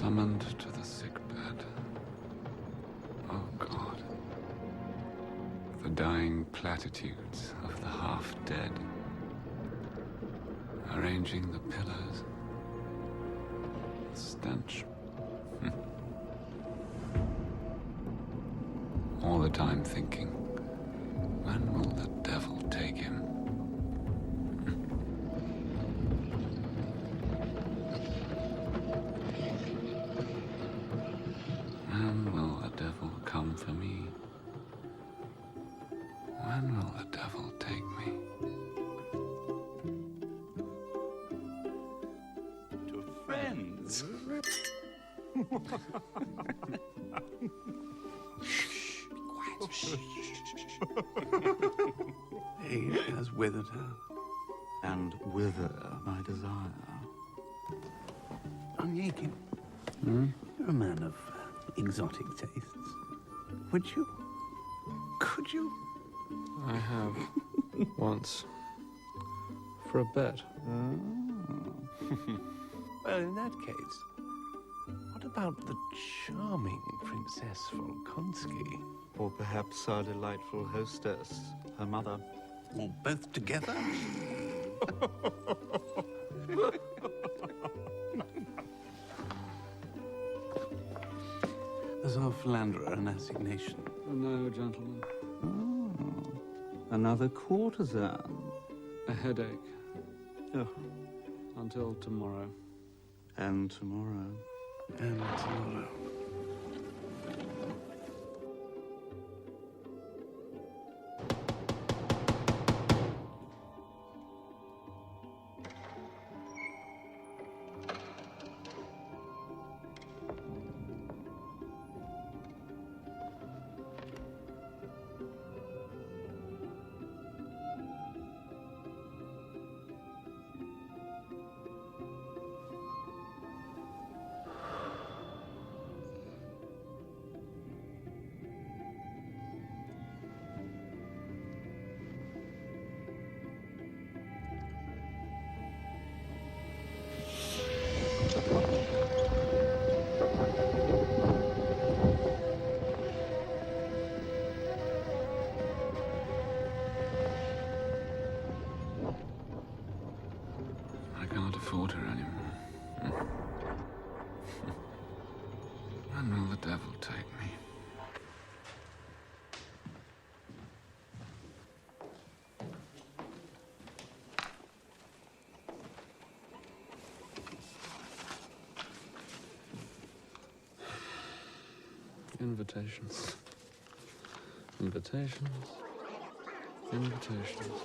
Summoned to the sickbed. Oh God. The dying platitudes of the half-dead. Arranging the pillows. The stench. All the time thinking, when will the devil take him? When will the devil come for me? When will the devil take me? To friends. Age has withered her. And wither my desire. Onegin, you're a man of exotic tastes. Would you? Could you? I have. Once. For a bet. Well, in that case, what about the charming Princess Volkonsky? Or perhaps our delightful hostess, her mother. Or both together? Is our philanderer an assignation? No, gentlemen. Oh, another courtesan. A headache. Oh. Until tomorrow. And tomorrow. And tomorrow. I can't afford her anymore. When will the devil take me? Invitations. Invitations. Invitations.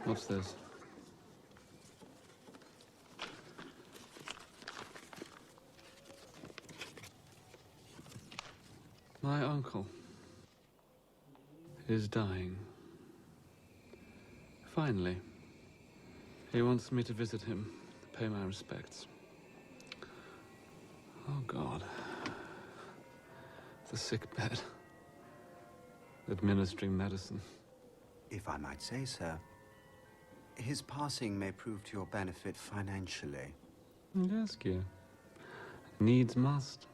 What's this? My uncle is dying. Finally. He wants me to visit him, pay my respects. Oh, God. The sick bed. Administering medicine. If I might say, sir, his passing may prove to your benefit financially. Yes, dear. Needs must.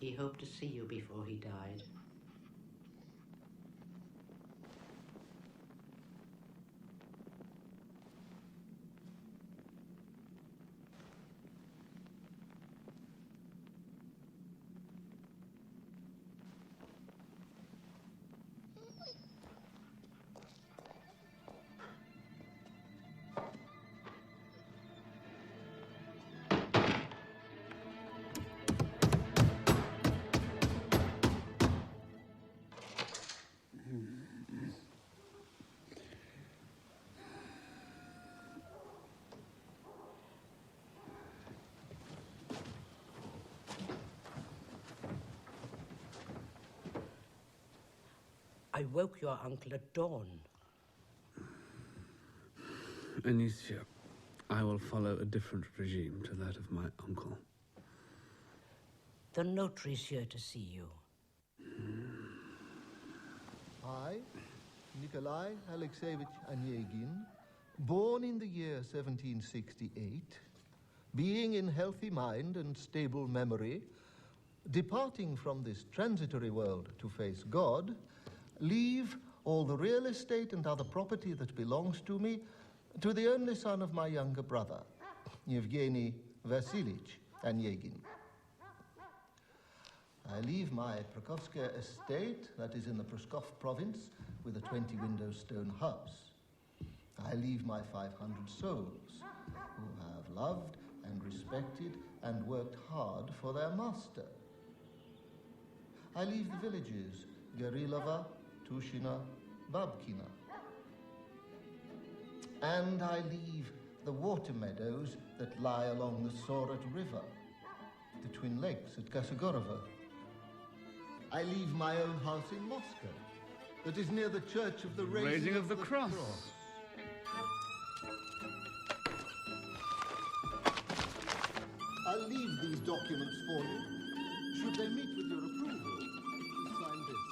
He hoped to see you before he died. I woke your uncle at dawn. Anicia, I will follow a different regime to that of my uncle. The notary's here to see you. I, Nikolai Alexeyevich Onegin, born in the year 1768, being in healthy mind and stable memory, departing from this transitory world to face God, leave all the real estate and other property that belongs to me to the only son of my younger brother, Evgeny Vasilyich Onegin. I leave my Prokofskaya estate, that is in the Pskov province, with a 20-window stone house. I leave my 500 souls, who have loved and respected and worked hard for their master. I leave the villages, Garilova, Tushina, Babkina. And I leave the water meadows that lie along the Sorat River, the Twin Lakes at Kasagorovo. I leave my own house in Moscow, that is near the Church of the Raising of the Cross. I'll leave these documents for you. Should they meet with your approval, sign this.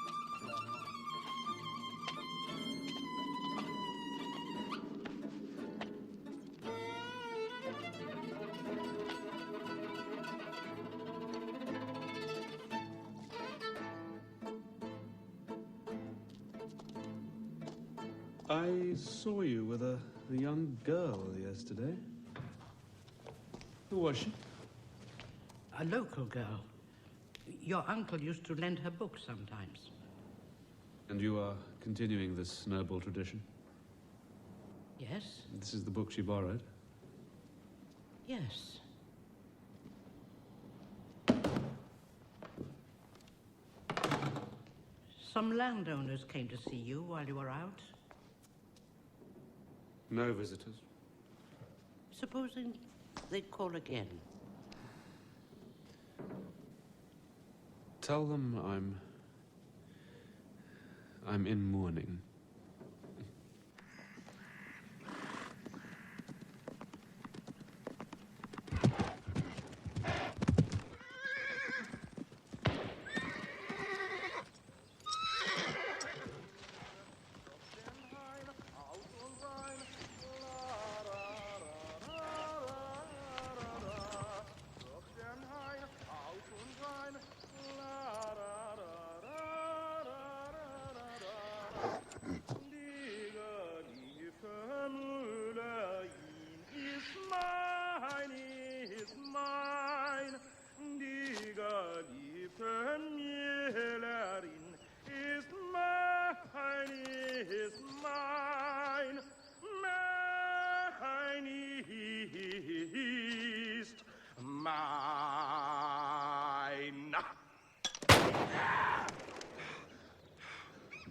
I saw you with a young girl yesterday. Who was she? A local girl. Your uncle used to lend her books sometimes. And you are continuing this noble tradition? Yes? This is the book she borrowed? Yes. Some landowners came to see you while you were out. No visitors. Supposing they'd call again. Tell them I'm in mourning.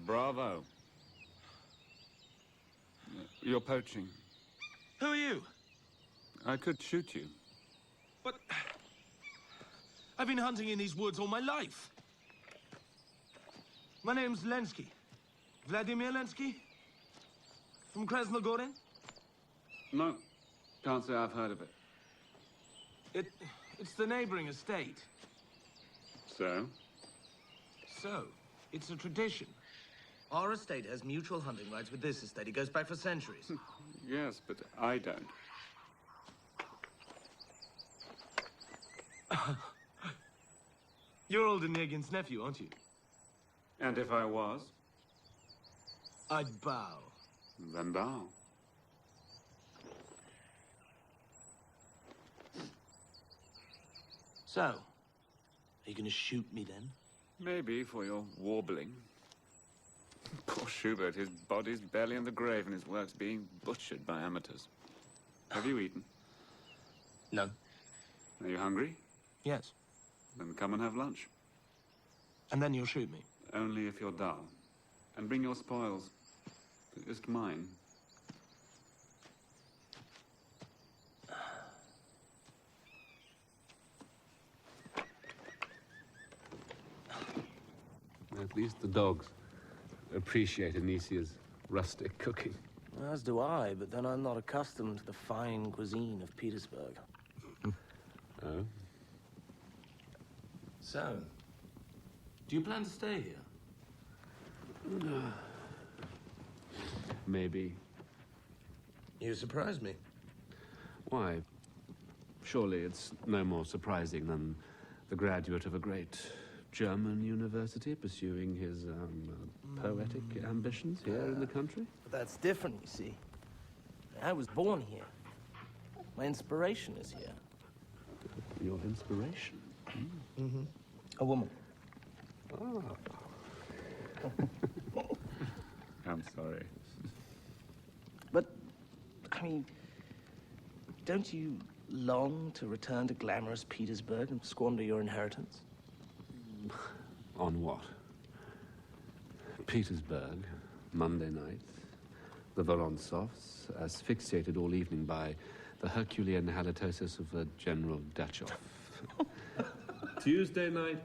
Bravo. You're poaching. Who are you? I could shoot you. But I've been hunting in these woods all my life. My name's Lenski. Vladimir Lenski. From Krasnogorin. No, can't say I've heard of it. It's the neighboring estate. So? So, it's a tradition. Our estate has mutual hunting rights with this estate. It goes back for centuries. Yes, but I don't. You're old Onegin's nephew, aren't you? And if I was? I'd bow. Then bow. So, are you going to shoot me then? Maybe for your warbling. Poor Schubert, his body's barely in the grave and his work's being butchered by amateurs. Have you eaten? No. Are you hungry? Yes. Then come and have lunch. And then you'll shoot me? Only if you're dull. And bring your spoils. Just mine. At least the dogs appreciate Anicia's rustic cooking. As do I, but then I'm not accustomed to the fine cuisine of Petersburg. Oh? So, do you plan to stay here? Maybe. You surprise me. Why? Surely it's no more surprising than the graduate of a great German university pursuing his poetic ambitions here in the country. But that's different, you see. I was born here. My inspiration is here. Your inspiration? Mm-hmm. A woman. Ah. I'm sorry. But, I mean, don't you long to return to glamorous Petersburg and squander your inheritance? On what? Petersburg, Monday night. The Vorontsovs, asphyxiated all evening by the Herculean halitosis of General Dachov. Tuesday night,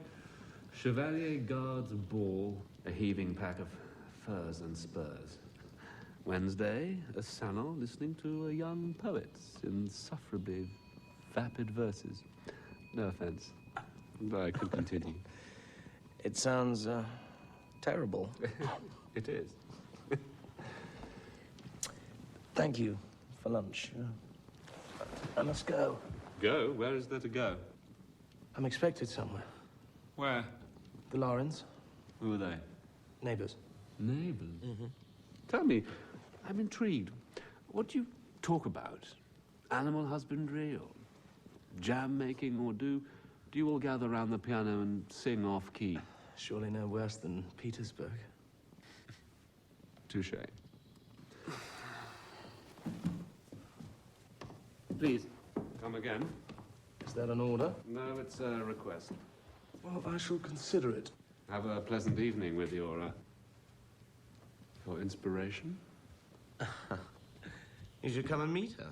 Chevalier Guards ball, a heaving pack of furs and spurs. Wednesday, a salon listening to a young poet's insufferably vapid verses. No offense, but I could continue. It sounds, terrible. It is. Thank you for lunch. I must go. Go? Where is there to go? I'm expected somewhere. Where? The Lorens. Who are they? Neighbors. Neighbors? Mm-hmm. Tell me, I'm intrigued. What do you talk about? Animal husbandry or jam making, or do you all gather around the piano and sing off key? Surely no worse than Petersburg. Touche. Please, come again. Is that an order? No, it's a request. Well, I shall consider it. Have a pleasant evening with your inspiration. You should come and meet her.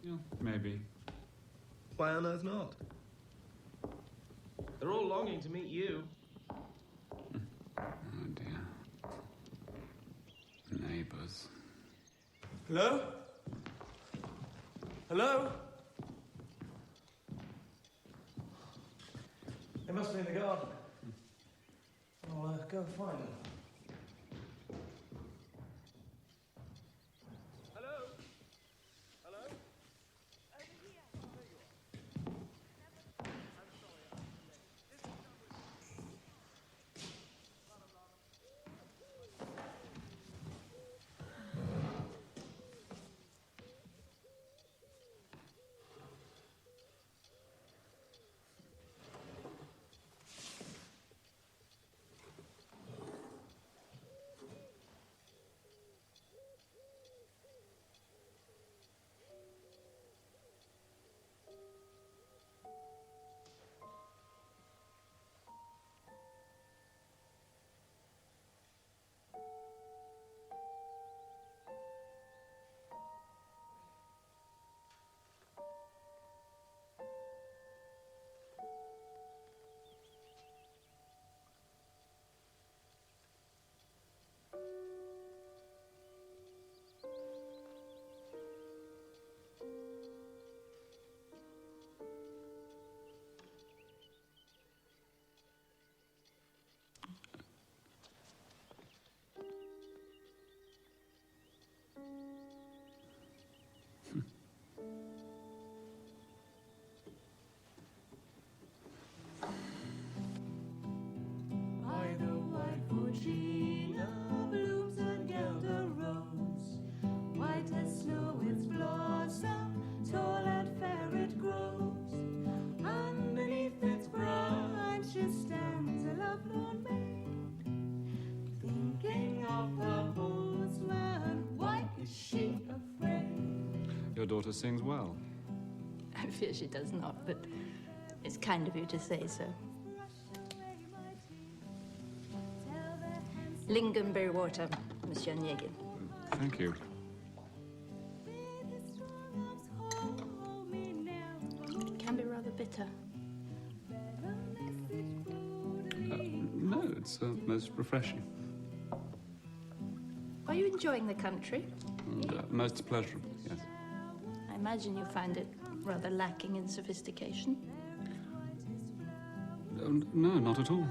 Yeah, maybe. Why on earth not? They're all longing to meet you. Oh, dear. Neighbors. Hello? Hello? They must be in the garden. I'll go and find them. white as snow, its blossom, tall and fair it grows. Underneath its branches stands a lovelorn maid, thinking of her horseman. Why is she afraid? Your daughter sings well. I fear she does not, but it's kind of you to say so. Lingonberry water, Monsieur Onegin. Thank you. It can be rather bitter. No, it's most refreshing. Are you enjoying the country? And, most pleasurable, yes. I imagine you find it rather lacking in sophistication. No, not at all.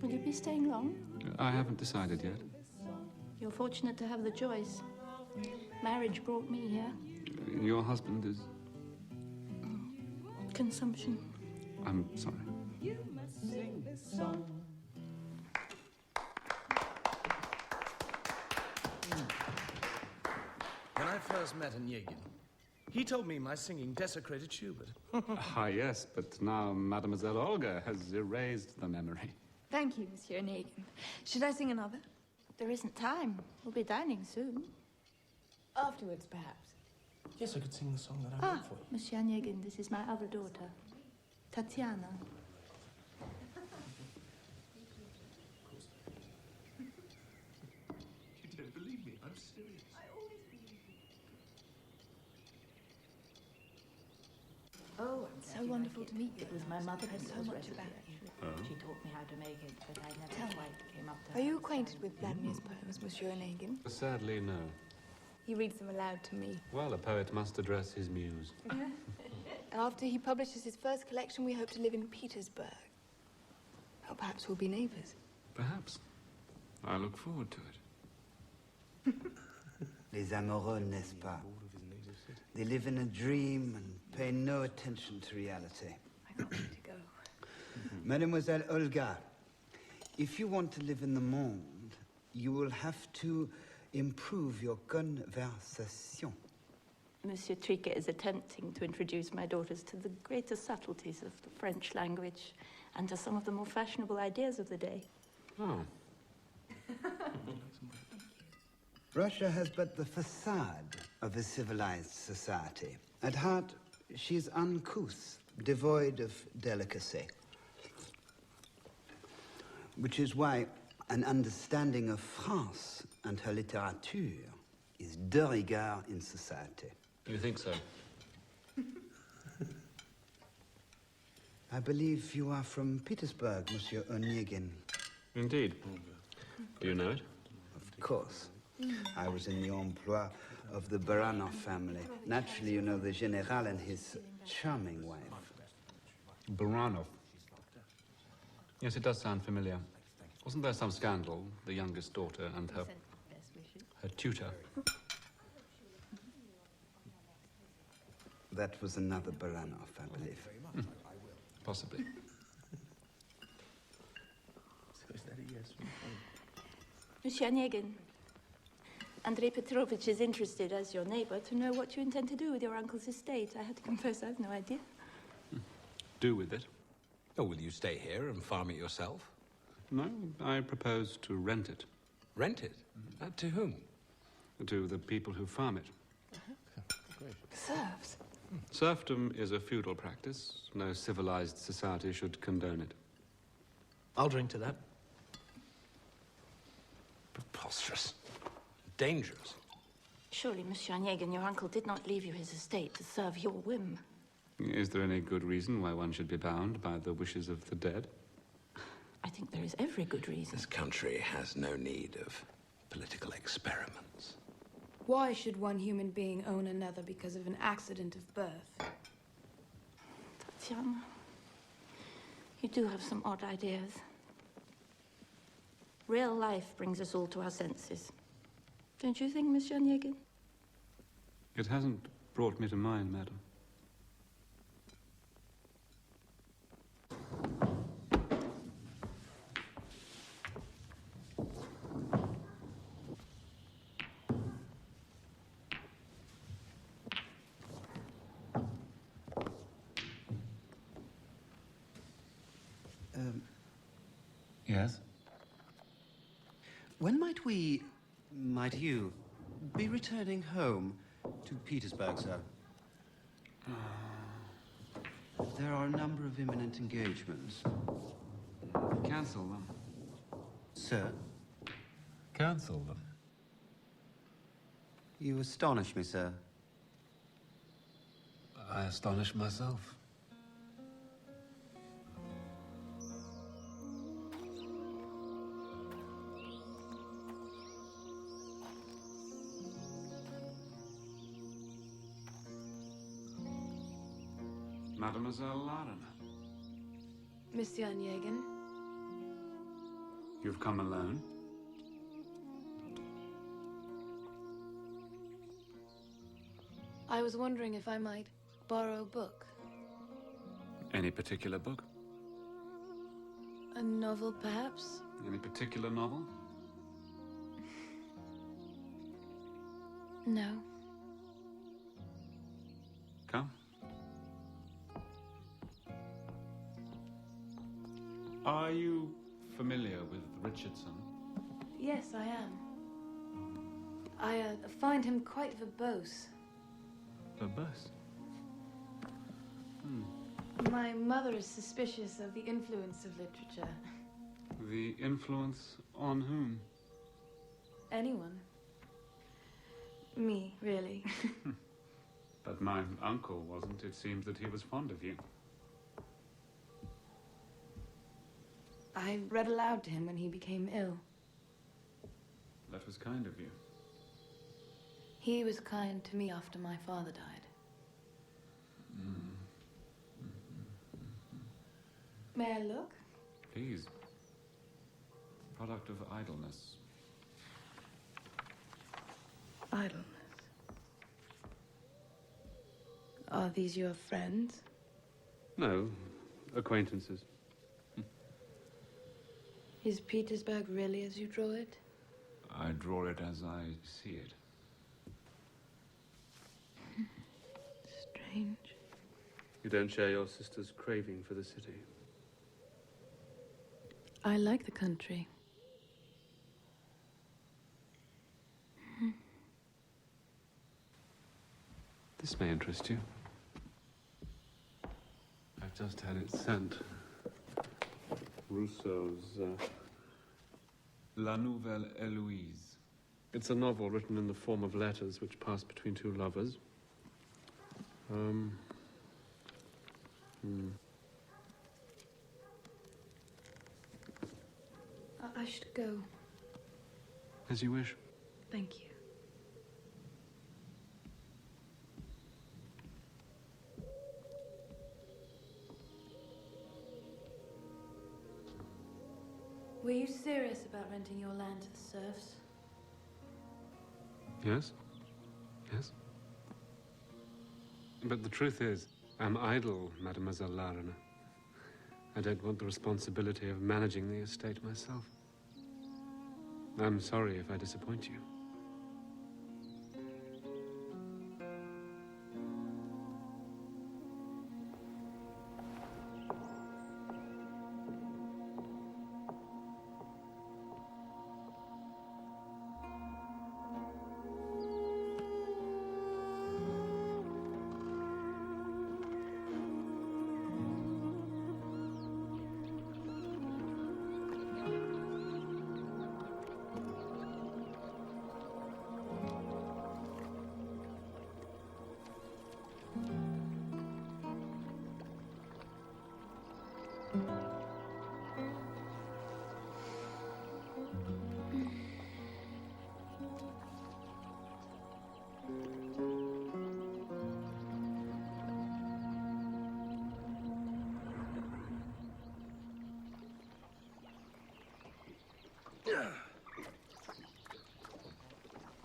Will you be staying long? I haven't decided yet. You're fortunate to have the choice. Marriage brought me here. Your husband is... Consumption. I'm sorry. You must sing this song. When I first met Onegin, he told me my singing desecrated Schubert. Ah, yes, but now Mademoiselle Olga has erased the memory. Thank you, Monsieur Onegin. Should I sing another? There isn't time. We'll be dining soon. Afterwards, perhaps. Yes, I could sing the song that I wrote for you. Monsieur Onegin, this is my other daughter, Ta티아나. You don't believe me, I'm serious. Oh, So wonderful to meet you. It was my mother who so was much recipe, about actually. Oh. She taught me how to make it, but I never quite came up to Are you acquainted with Vladimir's poems, Monsieur Onegin? Sadly, no. He reads them aloud to me. Well, a poet must address his muse. After he publishes his first collection, we hope to live in Petersburg. Or perhaps we'll be neighbors. Perhaps. I look forward to it. Les amoureux, n'est-ce pas? They live in a dream and pay no attention to reality. I can't wait to go. Mademoiselle Olga, if you want to live in the monde, you will have to improve your conversation. Monsieur Triquet is attempting to introduce my daughters to the greater subtleties of the French language and to some of the more fashionable ideas of the day. Oh. Russia has but the facade of a civilized society. At heart, she is uncouth, devoid of delicacy. Which is why an understanding of France and her literature is de rigueur in society. You think so? I believe you are from Petersburg, Monsieur Onegin. Indeed. Do you know it? Of course. I was in the emploi of the Baranov family. Naturally, you know the General and his charming wife. Baranov. Yes, it does sound familiar. Wasn't there some scandal? The youngest daughter and her tutor. That was another Baranov, I believe. Possibly. So is that a yes? Monsieur Onegin, Andrei Petrovich is interested, as your neighbor, to know what you intend to do with your uncle's estate. I have to confess I have no idea. Do with it? Oh, will you stay here and farm it yourself? No, I propose to rent it. Rent it? To whom? To the people who farm it. Serfs? Serfdom is a feudal practice. No civilized society should condone it. I'll drink to that. Preposterous. Dangerous. Surely, Monsieur Onegin, your uncle did not leave you his estate to serve your whim. Is there any good reason why one should be bound by the wishes of the dead? I think there is every good reason. This country has no need of political experiments. Why should one human being own another because of an accident of birth? Tatyana, you do have some odd ideas. Real life brings us all to our senses. Don't you think, Monsieur Onegin? It hasn't brought me to mind, madam. Yes? When might you, be returning home to Petersburg, sir? There are a number of imminent engagements. Cancel them. Sir? Cancel them. You astonish me, sir. I astonish myself. Mademoiselle Lena. Monsieur Onegin. You've come alone? I was wondering if I might borrow a book. Any particular book? A novel, perhaps? Any particular novel? No. Come. Are you familiar with Richardson? Yes, I am. I find him quite verbose. Verbose? My mother is suspicious of the influence of literature. The influence on whom? Anyone. Me, really. But my uncle wasn't. It seems that he was fond of you. I read aloud to him when he became ill. That was kind of you. He was kind to me after my father died. May I look? Please. Product of idleness. Idleness. Are these your friends? No, acquaintances. Is Petersburg really as you draw it? I draw it as I see it. Strange. You don't share your sister's craving for the city. I like the country. This may interest you. I've just had it sent. Rousseau's, La Nouvelle Eloise. It's a novel written in the form of letters which pass between two lovers. I should go. As you wish. Thank you. Were you serious about renting your land to the serfs? Yes? Yes? But the truth is, I'm idle, Mademoiselle Lena. I don't want the responsibility of managing the estate myself. I'm sorry if I disappoint you.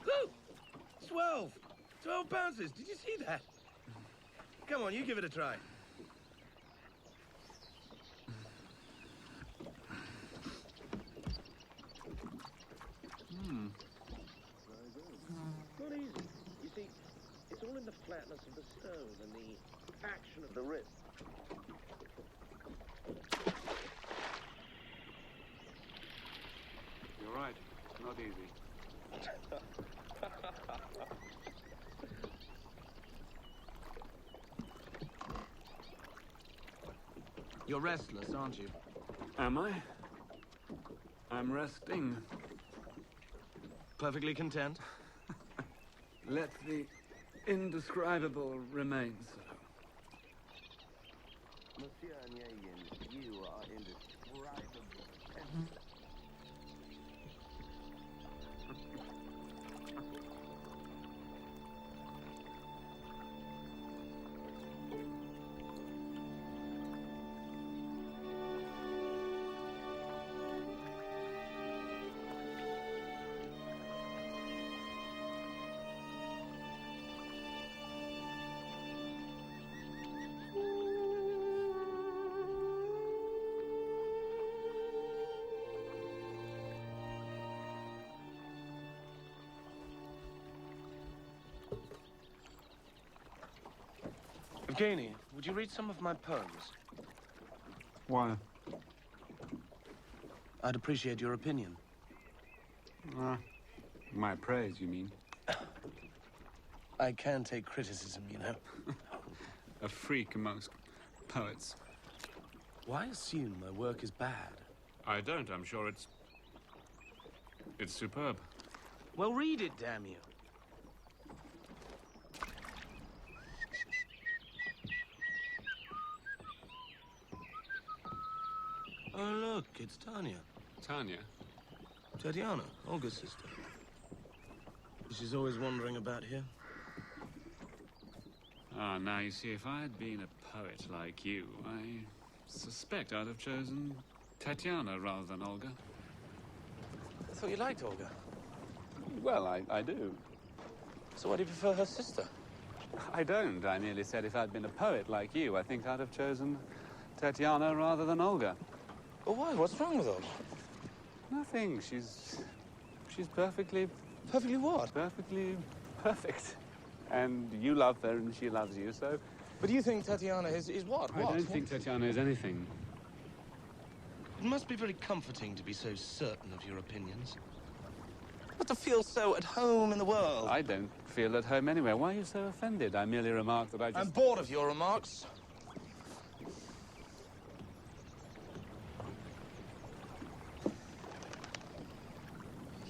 Look! 12 bounces. Did you see that? Come on, you give it a try. Not easy. You see, it's all in the flatness of the stone and the action of the wrist. not easy. You're restless, aren't you? Am I? I'm resting. Perfectly content? Let the indescribable remain so. Monsieur Onegin, you are indescribable. Evgeny, would you read some of my poems? Why? I'd appreciate your opinion. My praise, you mean? I can take criticism, you know. A freak amongst poets. Why assume my work is bad? I don't. I'm sure it's superb. Well, read it, damn you. Oh, look, it's Tanya. Tanya? Tatiana, Olga's sister. She's always wandering about here. Ah, now you see, if I had been a poet like you, I suspect I'd have chosen Tatiana rather than Olga. I thought you liked Olga. Well, I do. So why do you prefer her sister? I don't. I merely said if I'd been a poet like you, I think I'd have chosen Tatiana rather than Olga. Well, why? What's wrong with Olga? Nothing. She's perfectly... Perfectly what? Perfectly perfect. And you love her and she loves you, so... But you think Tatiana is what? I don't think Tatiana is anything. It must be very comforting to be so certain of your opinions. But to feel so at home in the world. I don't feel at home anywhere. Why are you so offended? I merely remarked that I just... I'm bored of your remarks.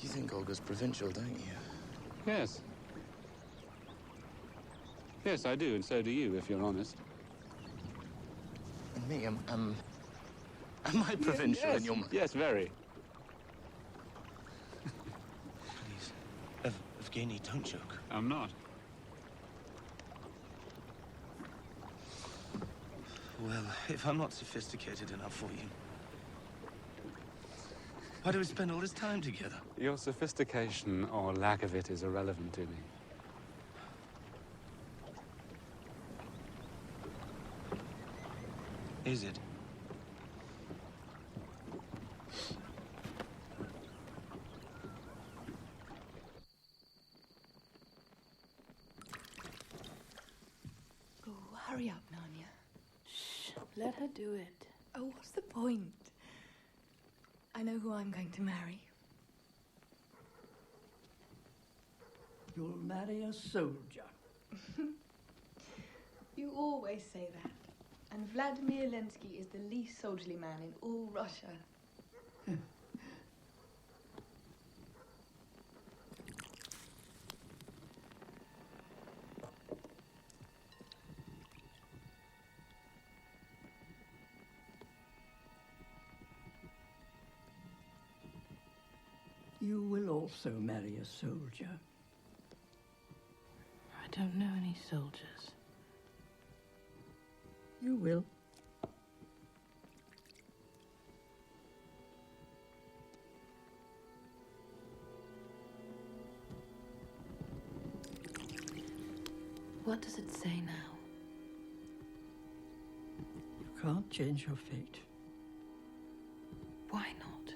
You think Olga's provincial, don't you? Yes. Yes, I do, and so do you, if you're honest. And me, am I provincial in your mind? Yes, very. Please, Evgeny, don't joke. I'm not. Well, if I'm not sophisticated enough for you, why do we spend all this time together? Your sophistication or lack of it is irrelevant to me. Is it? Oh, hurry up, Narnia. Shh, let her do it. Oh, what's the point? I know who I'm going to marry. You'll marry a soldier. You always say that. And Vladimir Zelensky is the least soldierly man in all Russia. You will also marry a soldier. I don't know any soldiers. You will. What does it say now? You can't change your fate. Why not?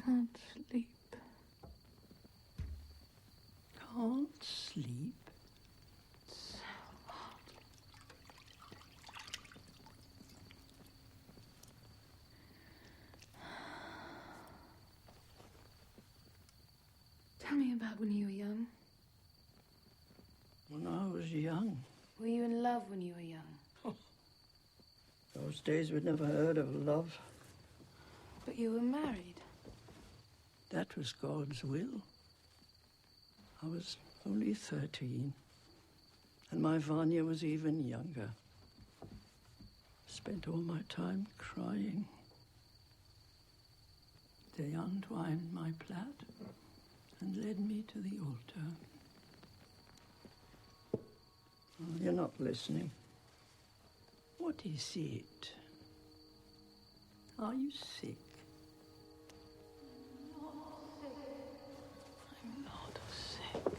can't sleep. Can't sleep? So hot. Tell me about when you were young. When I was young, Were you in love when you were young? those days we'd never heard of love. But you were married. That was God's will. I was only 13, and my Vanya was even younger. Spent all my time crying. They untwined my plait and led me to the altar. Oh, you're not listening. What is it? Are you sick? I'm not sick.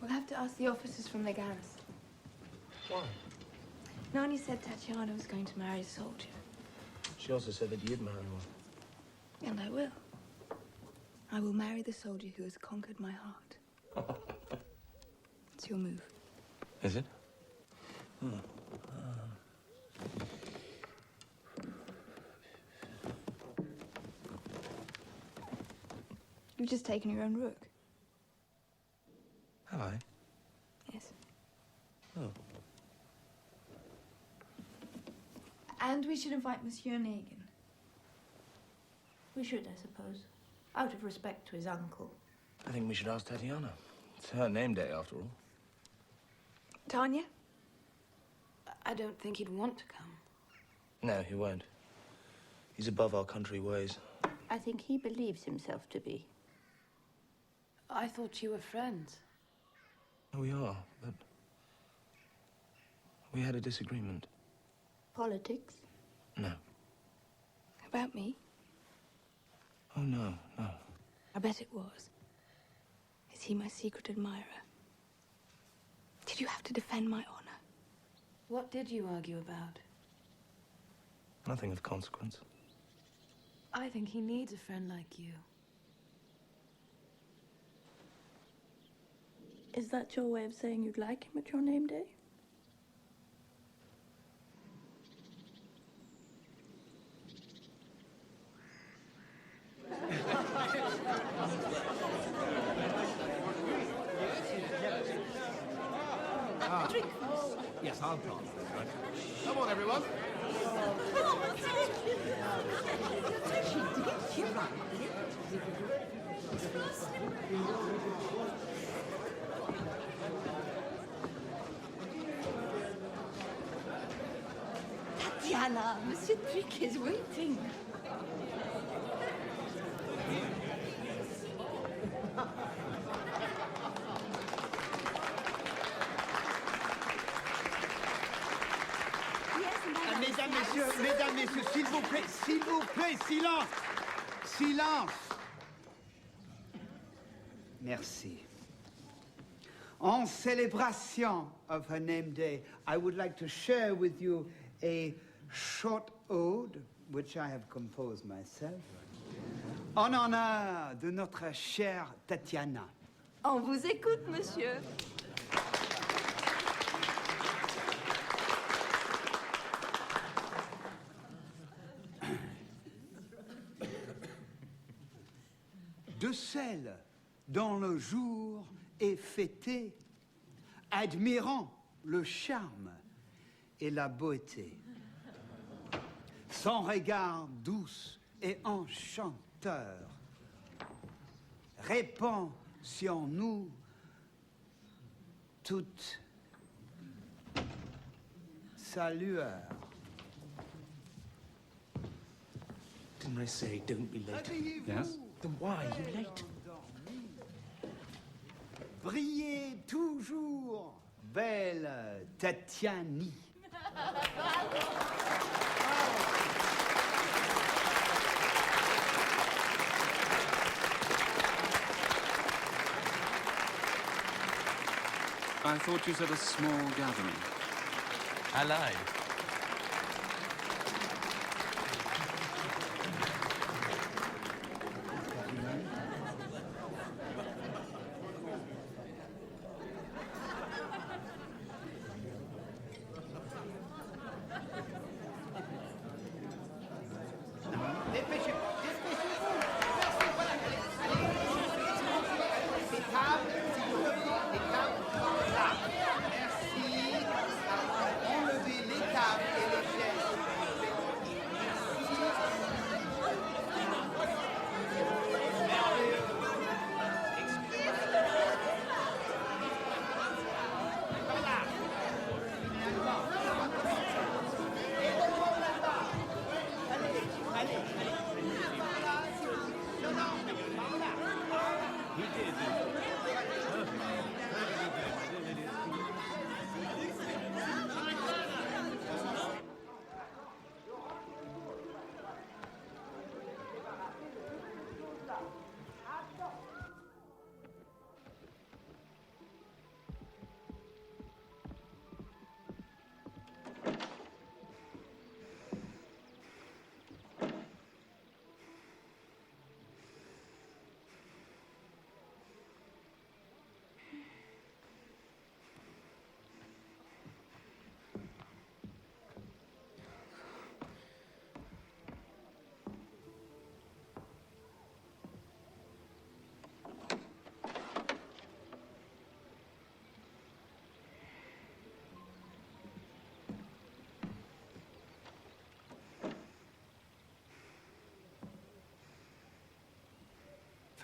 We'll have to ask the officers from the garrison. Why? Nani said Tatyana was going to marry a soldier. She also said that you'd marry one. And I will. I will marry the soldier who has conquered my heart. It's your move. Is it? You've just taken your own rook. Have I? Yes. Oh. And we should invite Monsieur Onegin. We should, I suppose. Out of respect to his uncle. I think we should ask Tatyana. It's her name day, after all. Tanya? I don't think he'd want to come. No, he won't. He's above our country ways. I think he believes himself to be. I thought you were friends. We are, but we had a disagreement. Politics? No. About me? Oh, no, no. I bet it was. Is he my secret admirer? Did you have to defend my honor? What did you argue about? Nothing of consequence. I think he needs a friend like you. Is that your way of saying you'd like him at your name day? Yes, I'll pass. Come on, everyone. Tatyana, Monsieur Duke is waiting. Mesdames, messieurs, s'il vous plaît, silence! Silence! Merci. En célébration of her name day, I would like to share with you a short ode, which I have composed myself, en honneur de notre chère Tatyana. On vous écoute, monsieur. De celle dont le jour est fêté, admirant le charme et la beauté. Son regard douce et enchanteur répand sur nous toute sa lueur. Didn't I say don't be late? Yes? Then why are you late? Brillez toujours, belle Tatyani. I thought you said a small gathering. I lied.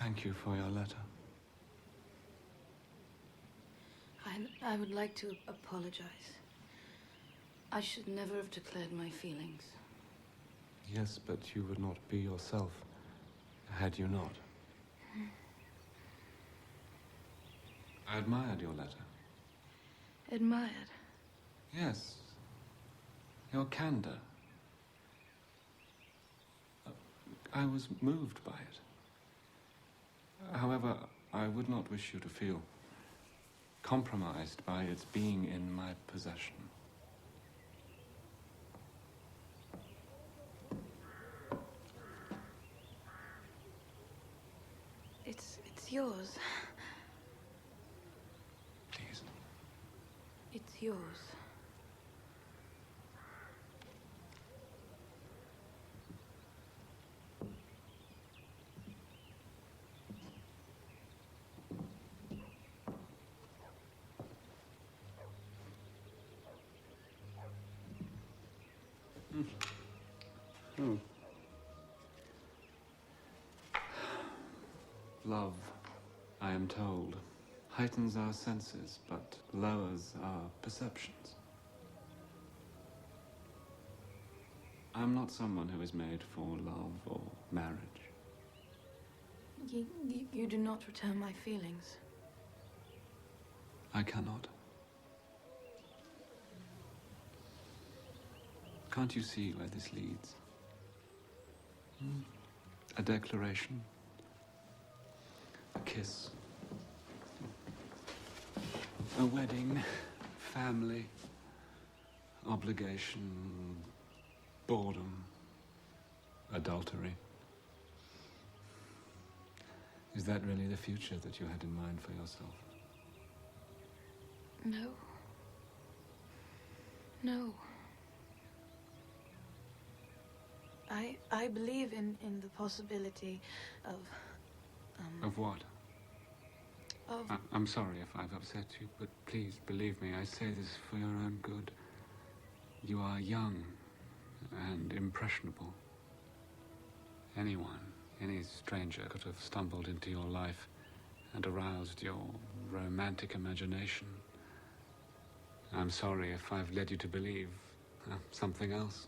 Thank you for your letter. I would like to apologize. I should never have declared my feelings. Yes, but you would not be yourself had you not. I admired your letter. Admired? Yes. Your candor. I was moved by it. However, I would not wish you to feel compromised by its being in my possession. It's yours. Please. It's yours. Love, I am told, heightens our senses, but lowers our perceptions. I'm not someone who is made for love or marriage. You do not return my feelings. I cannot. Can't you see where this leads? A declaration. A kiss. A wedding. Family. Obligation. Boredom. Adultery. Is that really the future that you had in mind for yourself? No. No. I believe in the possibility of... Of what? Of... I'm sorry if I've upset you, but please believe me, I say this for your own good. You are young and impressionable. Anyone, any stranger could have stumbled into your life and aroused your romantic imagination. I'm sorry if I've led you to believe something else.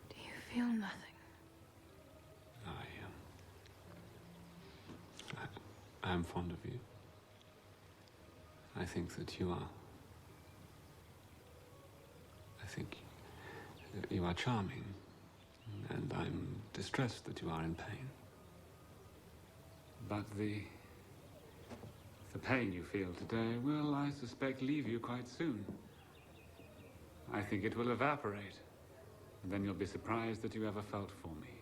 Do you feel nothing? I'm fond of you. I think that you are. I think you are charming, and I'm distressed that you are in pain. But the pain you feel today will, I suspect, leave you quite soon. I think it will evaporate, and then you'll be surprised that you ever felt for me.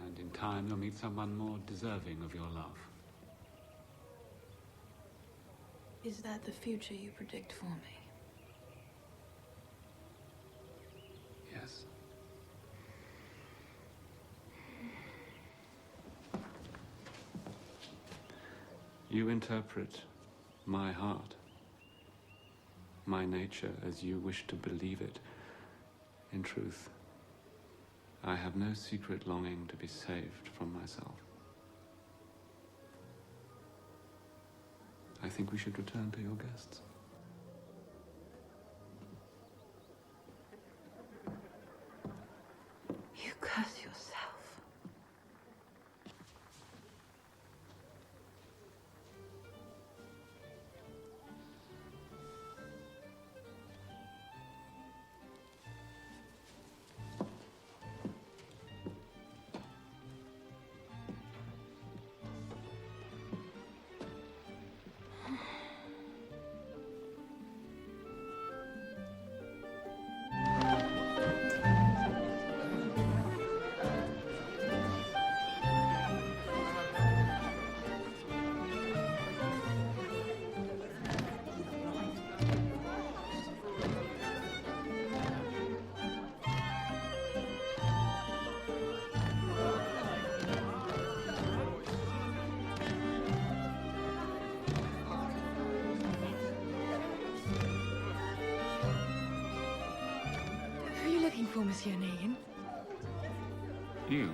And in time, you'll meet someone more deserving of your love. Is that the future you predict for me? Yes. You interpret my heart, my nature as you wish to believe it. In truth, I have no secret longing to be saved from myself. I think we should return to your guests. You curse yourself. For Monsieur Onegin? You.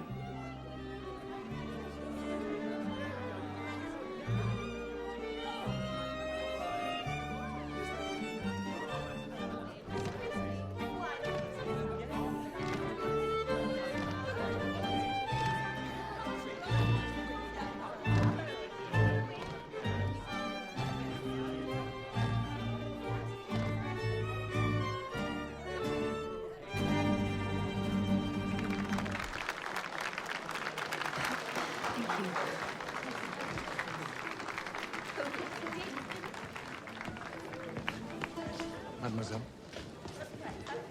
Mademoiselle,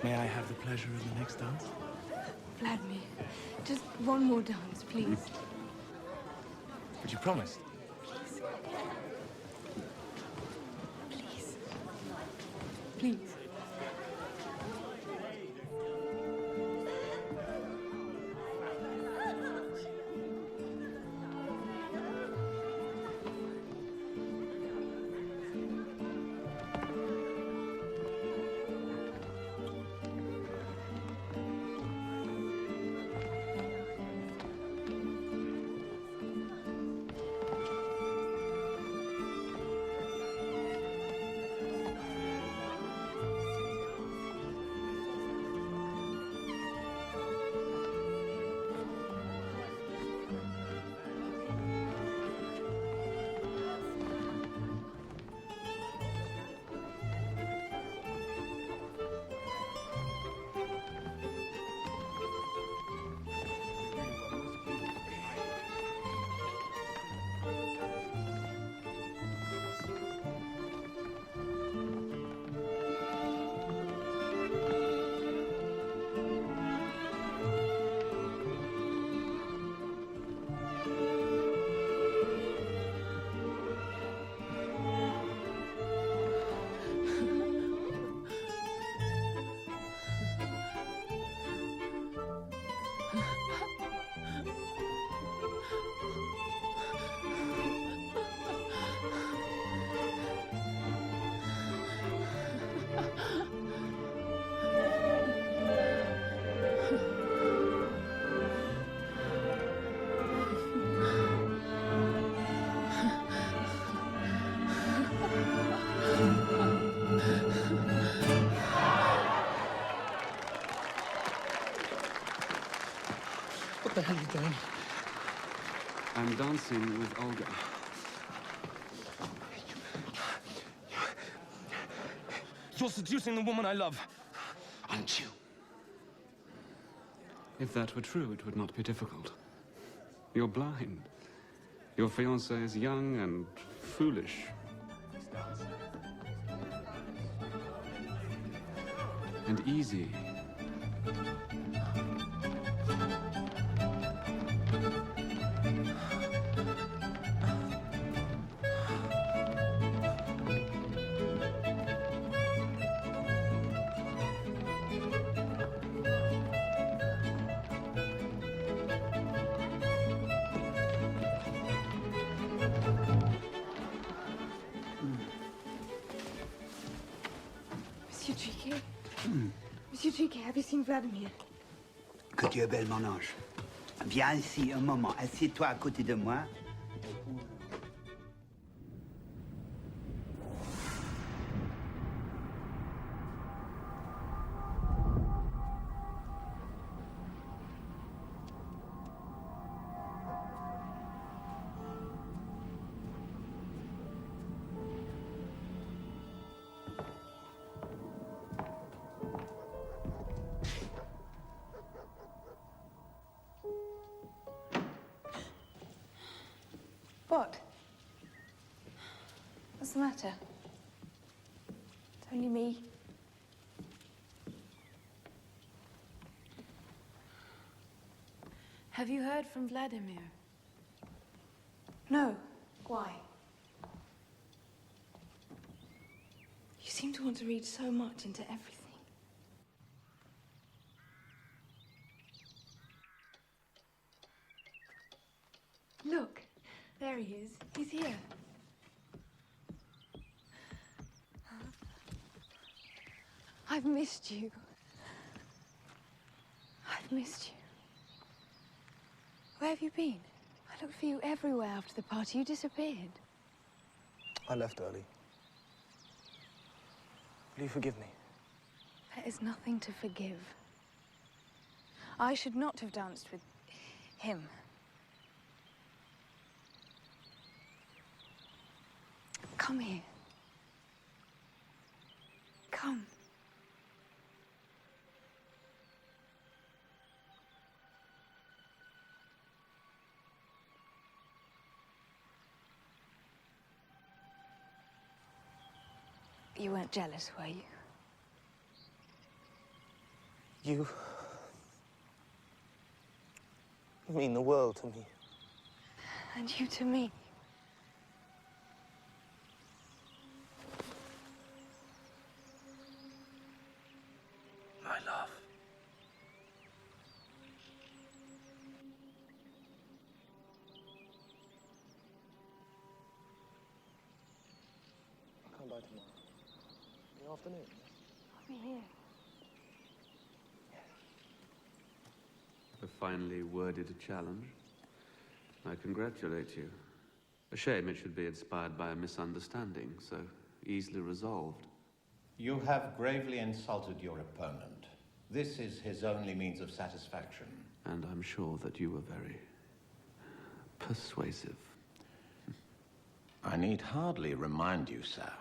may I have the pleasure of the next dance? Vladimir, just one more dance, please. But you promised. Please. Please. What the hell are you doing? I'm dancing with Olga. You're seducing the woman I love, aren't you? If that were true, it would not be difficult. You're blind. Your fiancé is young and foolish. And easy. Monsieur Triquet? Monsieur Triquet, have you seen Vladimir? Que tu es belle, mon ange. Viens ici un moment. Assieds-toi à côté de moi. What? What's the matter? It's only me. Have you heard from Vladimir? No. Why? You seem to want to read so much into everything. Look, there he is. He's here. I've missed you. I've missed you. Where have you been? I looked for you everywhere after the party. You disappeared. I left early. Will you forgive me? There is nothing to forgive. I should not have danced with him. Come here. Come. You weren't jealous, were you? You mean the world to me. And you to me. My love. I'll come by tomorrow. In the afternoon. I'll be here. A finely worded challenge. I congratulate you. A shame it should be inspired by a misunderstanding, so easily resolved. You have gravely insulted your opponent. This is his only means of satisfaction. And I'm sure that you were very persuasive. I need hardly remind you, sir,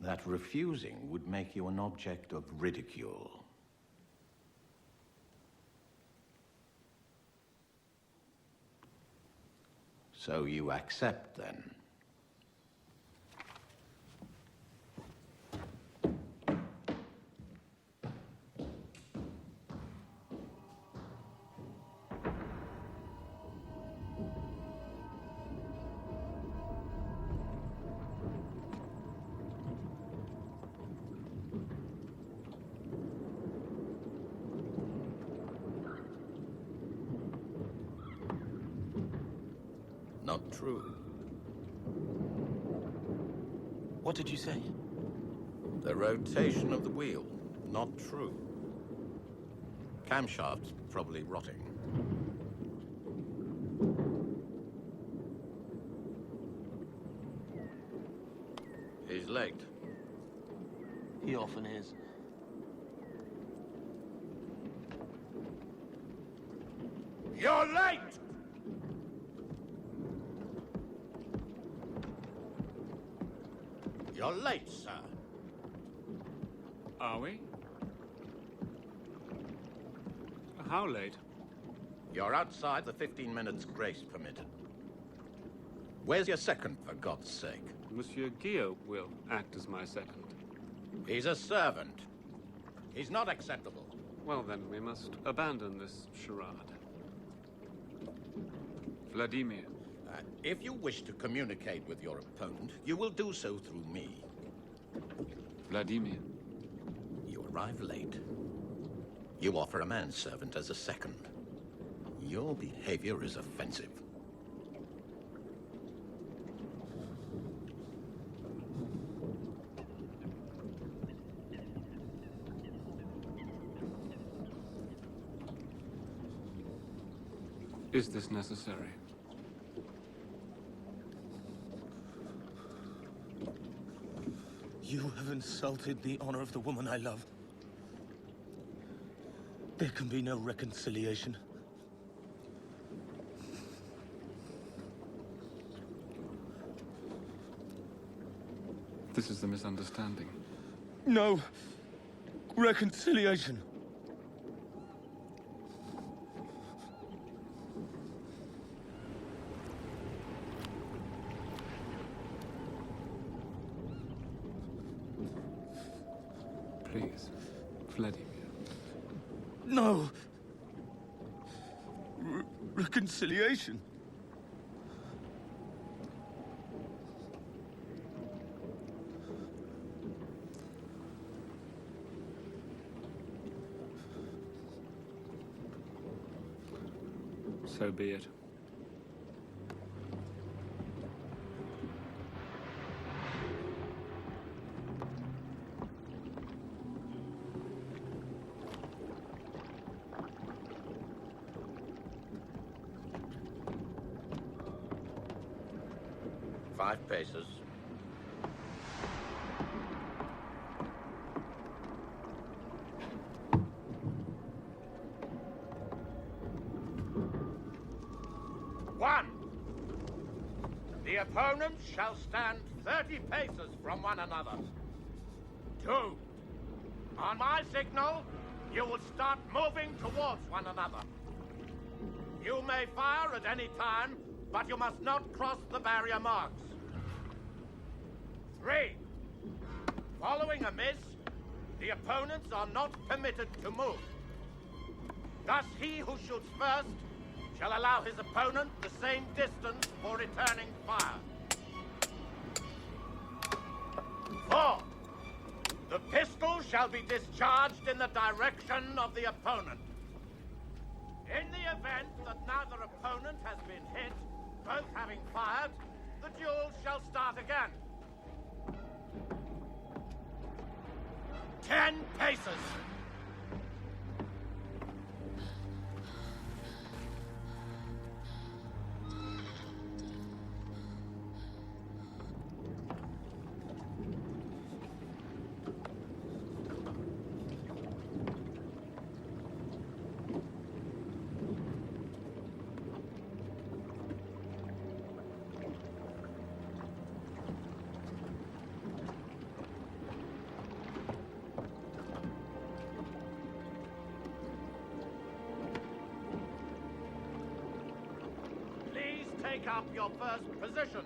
that refusing would make you an object of ridicule. So you accept, then? Not true. What did you say? The rotation of the wheel. Not true. Camshaft's probably rotting. He's late. He often is. You're late! You're late, sir. Are we? How late? You're outside the 15 minutes grace permitted. Where's your second, for God's sake? Monsieur Guillaume will act as my second. He's a servant. He's not acceptable. Well, then, we must abandon this charade. Vladimir. If you wish to communicate with your opponent, you will do so through me. Vladimir. You arrive late. You offer a manservant as a second. Your behavior is offensive. Is this necessary? You have insulted the honor of the woman I love. There can be no reconciliation. This is the misunderstanding. No reconciliation. Please, Vladimir. No. Reconciliation. So be it. 5 paces. One. The opponents shall stand 30 paces from one another. 2. On my signal, you will start moving towards one another. You may fire at any time, but you must not cross the barrier marks. 3. Following a miss, the opponents are not permitted to move. Thus, he who shoots first shall allow his opponent the same distance for returning fire. 4. The pistol shall be discharged in the direction of the opponent. In the event that neither opponent has been hit, both having fired, the duel shall start again. 10 paces. Take up your first positions.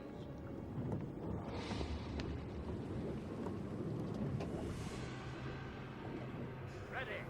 Ready.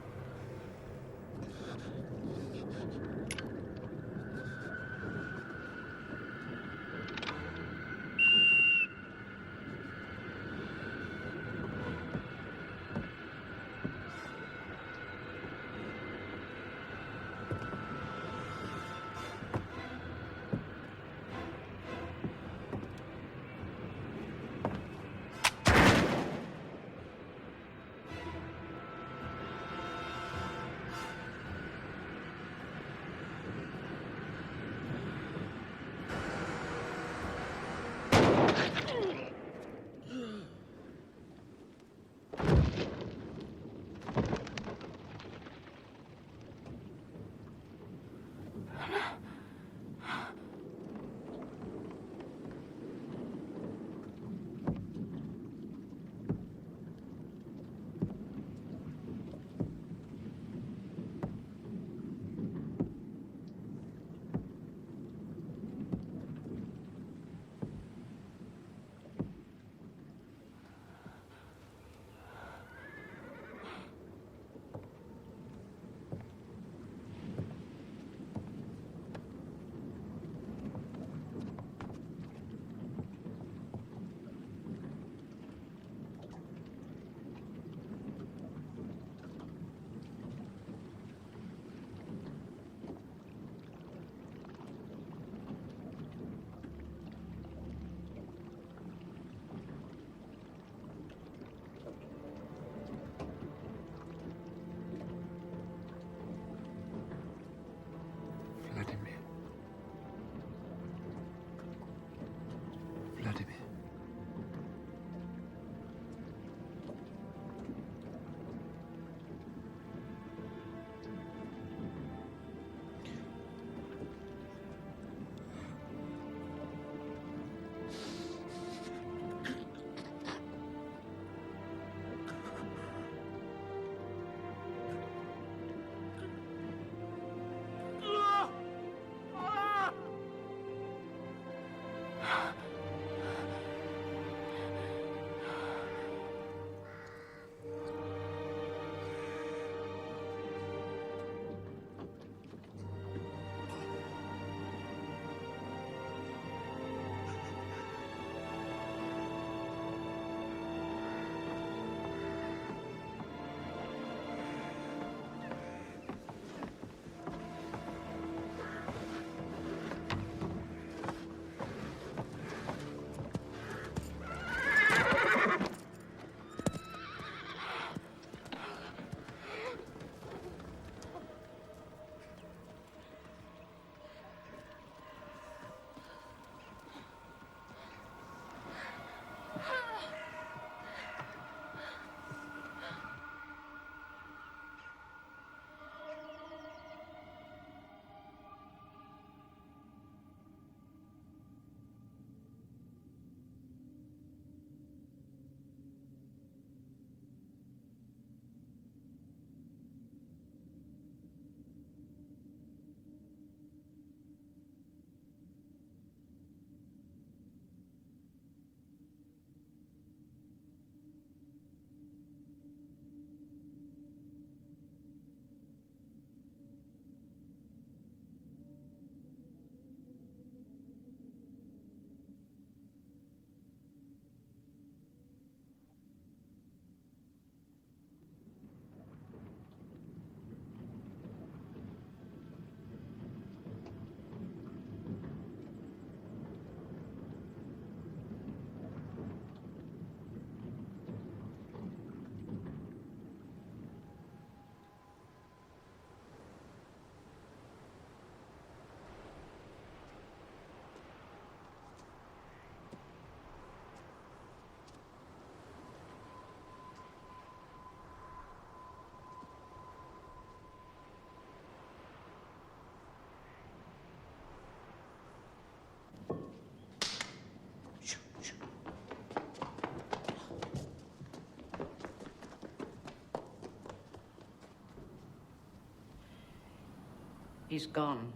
He's gone.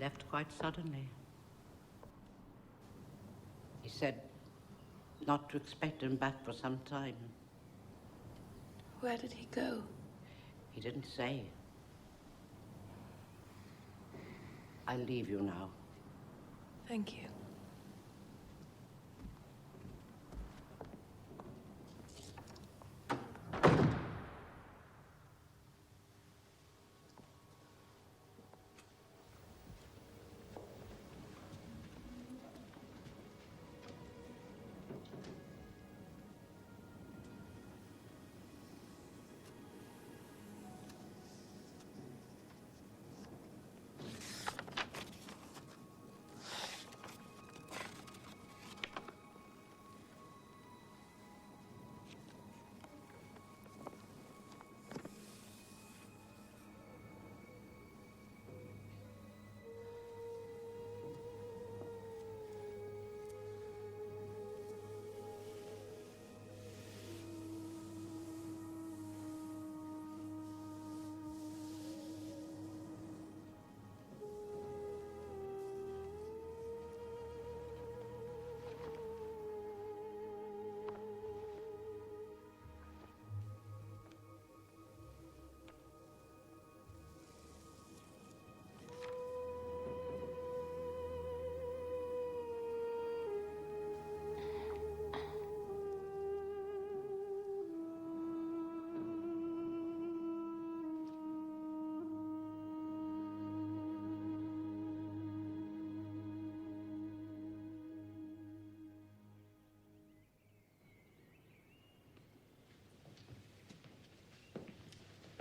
Left quite suddenly. He said not to expect him back for some time. Where did he go? He didn't say. I'll leave you now. Thank you.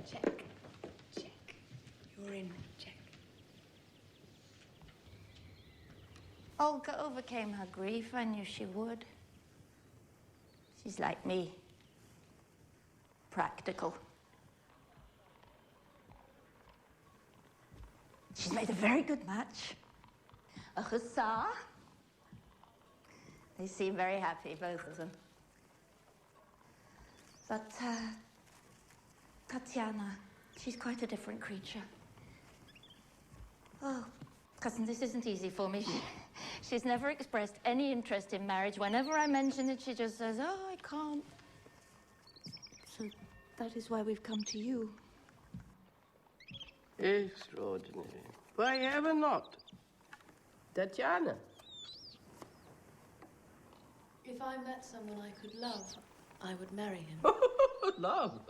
Check. Check. You're in. Check. Olga overcame her grief. I knew she would. She's like me. Practical. She's made a very good match. A hussar. They seem very happy, both of them. But, Tatyana, she's quite a different creature. Oh, cousin, this isn't easy for me. She's never expressed any interest in marriage. Whenever I mention it, she just says, oh, I can't. So that is why we've come to you. Extraordinary. Why ever not? Tatyana. If I met someone I could love, I would marry him. Love.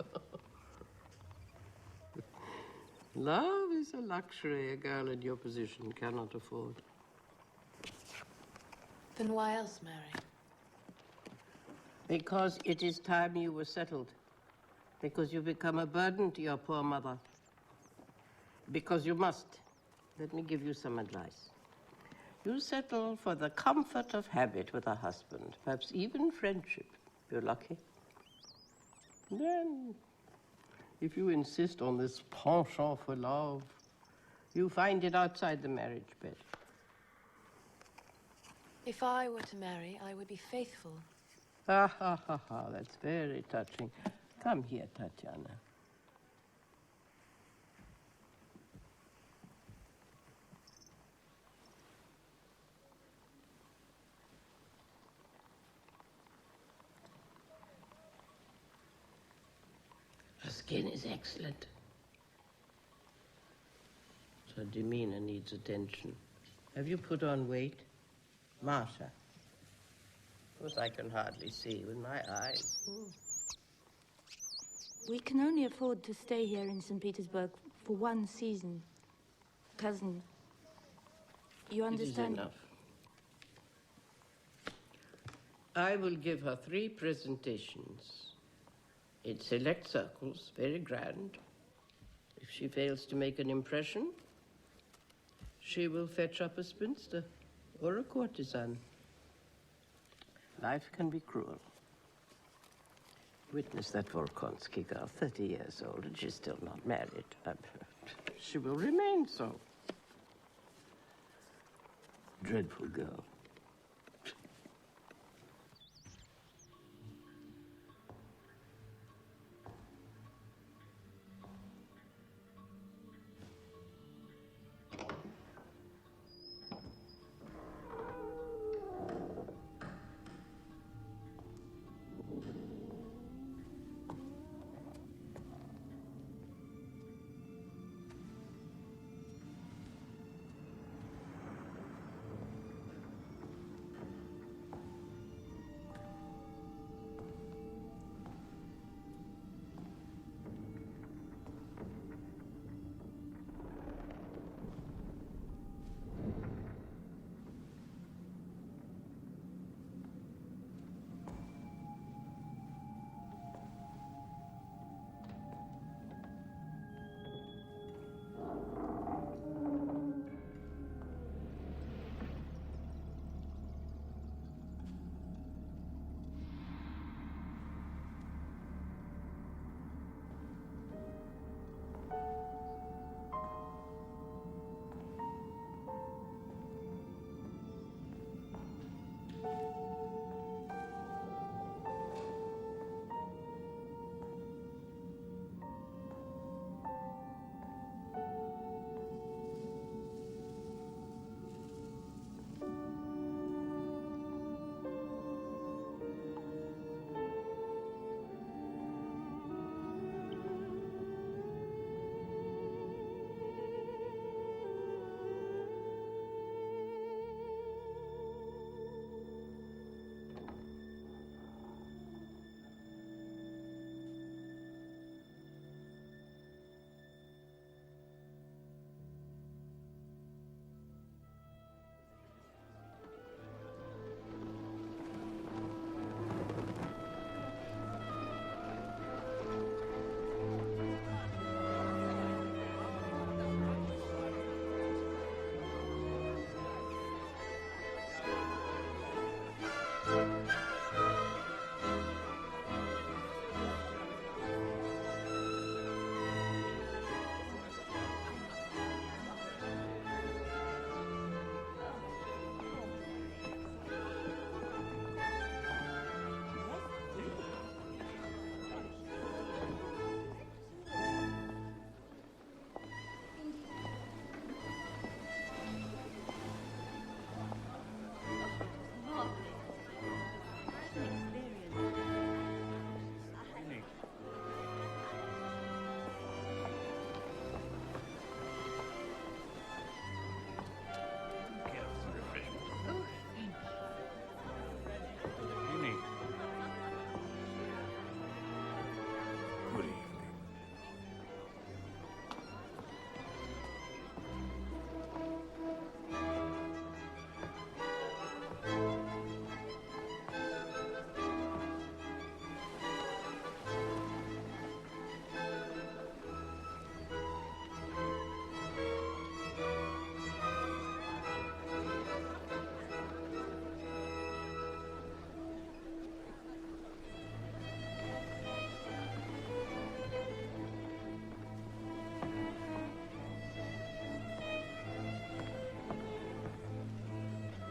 Love is a luxury a girl in your position cannot afford. Then why else marry? Because it is time you were settled. Because you've become a burden to your poor mother. Because you must. Let me give you some advice. You settle for the comfort of habit with a husband, perhaps even friendship. You're lucky. Then, if you insist on this penchant for love, you find it outside the marriage bed. If I were to marry, I would be faithful. Ha, ha, ha, ha. That's very touching. Come here, Tatyana. Her skin is excellent. Her demeanor needs attention. Have you put on weight? Martha. Of course, I can hardly see with my eyes. We can only afford to stay here in St. Petersburg for one season. Cousin, you understand? It is enough. I will give her 3 presentations. In select circles, very grand. If she fails to make an impression, she will fetch up a spinster or a courtesan. Life can be cruel. Witness that Volkonsky girl, 30 years old, and she's still not married. She will remain so. Dreadful girl.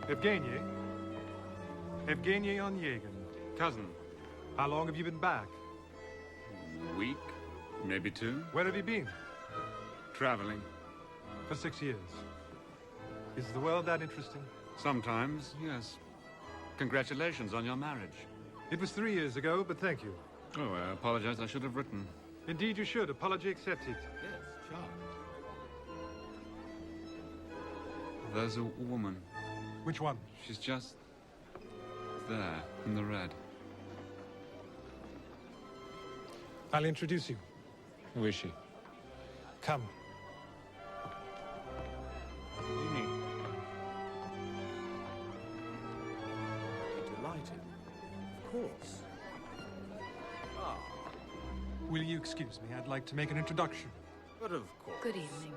Evgeny? Evgeny Onegin. Cousin. How long have you been back? A week, maybe 2. Where have you been? Traveling. For 6 years. Is the world that interesting? Sometimes, yes. Congratulations on your marriage. It was 3 years ago, but thank you. Oh, I apologize. I should have written. Indeed you should. Apology accepted. Yes, sure. There's a woman. Which one? She's just there, in the red. I'll introduce you. Who is she? Come. Delighted. Of course. Ah. Will you excuse me? I'd like to make an introduction. But of course. Good evening.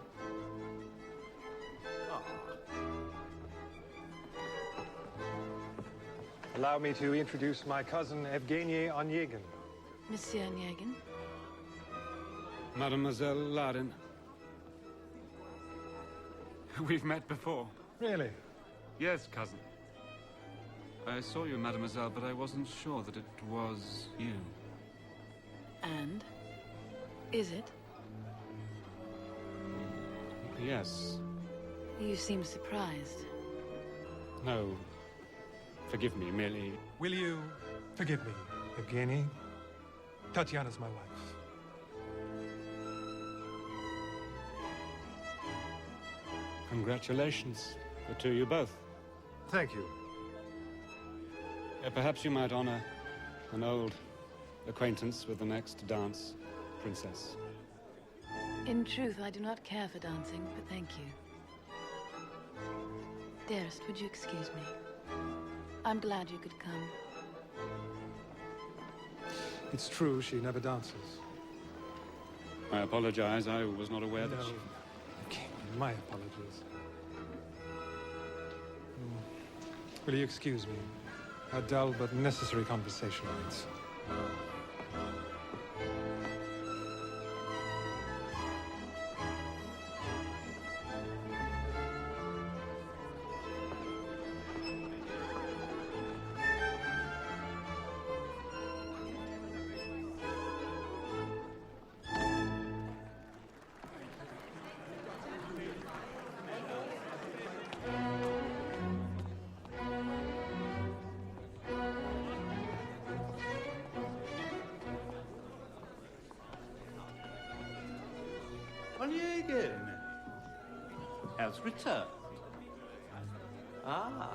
Allow me to introduce my cousin, Evgeny Onegin. Monsieur Onegin. Mademoiselle Lardin. We've met before. Really? Yes, cousin. I saw you, mademoiselle, but I wasn't sure that it was you. And? Is it? Yes. You seem surprised. No. Forgive me, merely... Will you forgive me, Evgeny? Tatiana's my wife. Congratulations to you both. Thank you. Perhaps you might honor an old acquaintance with the next dance princess. In truth, I do not care for dancing, but thank you. Dearest, would you excuse me? I'm glad you could come. It's true, she never dances. I apologize. I was not aware that she... Okay, my apologies. Will you excuse me? A dull but necessary conversation waits. Onegin has returned. Ah,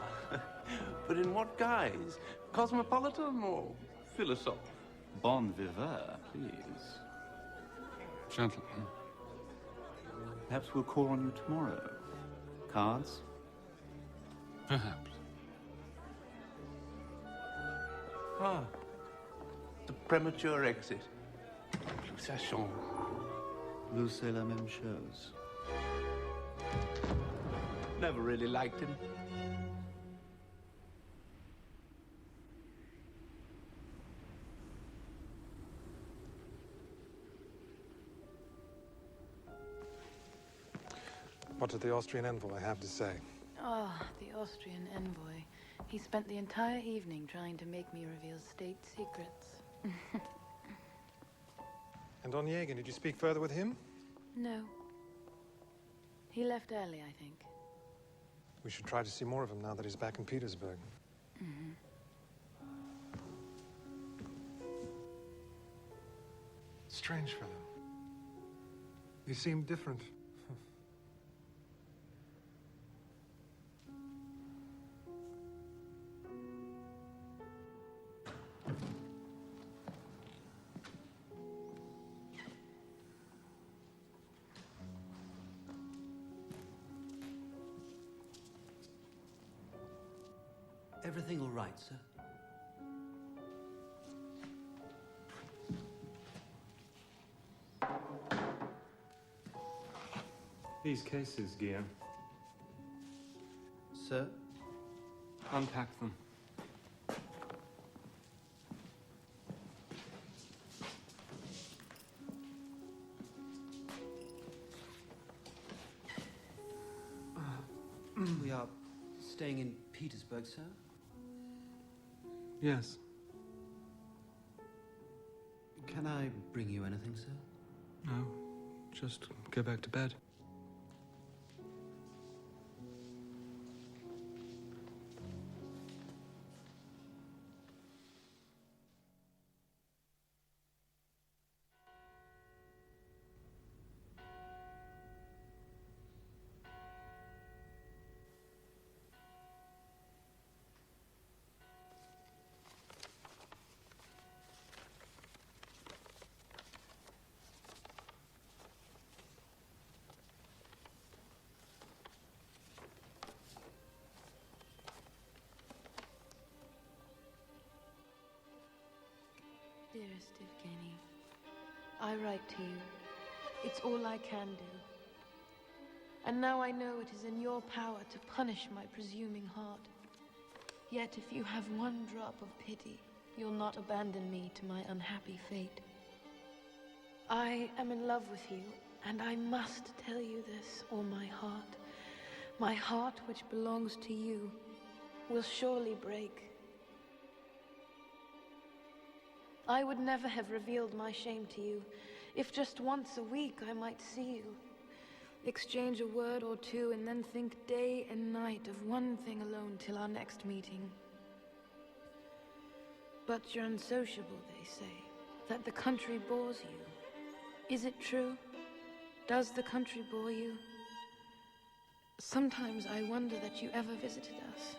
but in what guise? Cosmopolitan or philosophe? Bon vivant, please. Gentlemen. Perhaps we'll call on you tomorrow. Cards? Perhaps. Ah, the premature exit. Nous sachons. Nous, c'est la même chose. Never really liked him. What did the Austrian envoy have to say? Oh, the Austrian envoy. He spent the entire evening trying to make me reveal state secrets. And Onegin, did you speak further with him? No. He left early, I think. We should try to see more of him now that he's back in Petersburg. Mm-hmm. Strange fellow. He seemed different. Everything all right, sir? These cases, Guillaume. Sir? Unpack them. We are staying in Petersburg, sir? Yes. Can I bring you anything, sir? No, just go back to bed. Dearest Evgeny, I write to you. It's all I can do. And now I know it is in your power to punish my presuming heart. Yet if you have one drop of pity, you'll not abandon me to my unhappy fate. I am in love with you, and I must tell you this, or my heart which belongs to you, will surely break. I would never have revealed my shame to you if just once a week I might see you, exchange a word or two, and then think day and night of one thing alone till our next meeting. But you're unsociable, they say, that the country bores you. Is it true? Does the country bore you? Sometimes I wonder that you ever visited us.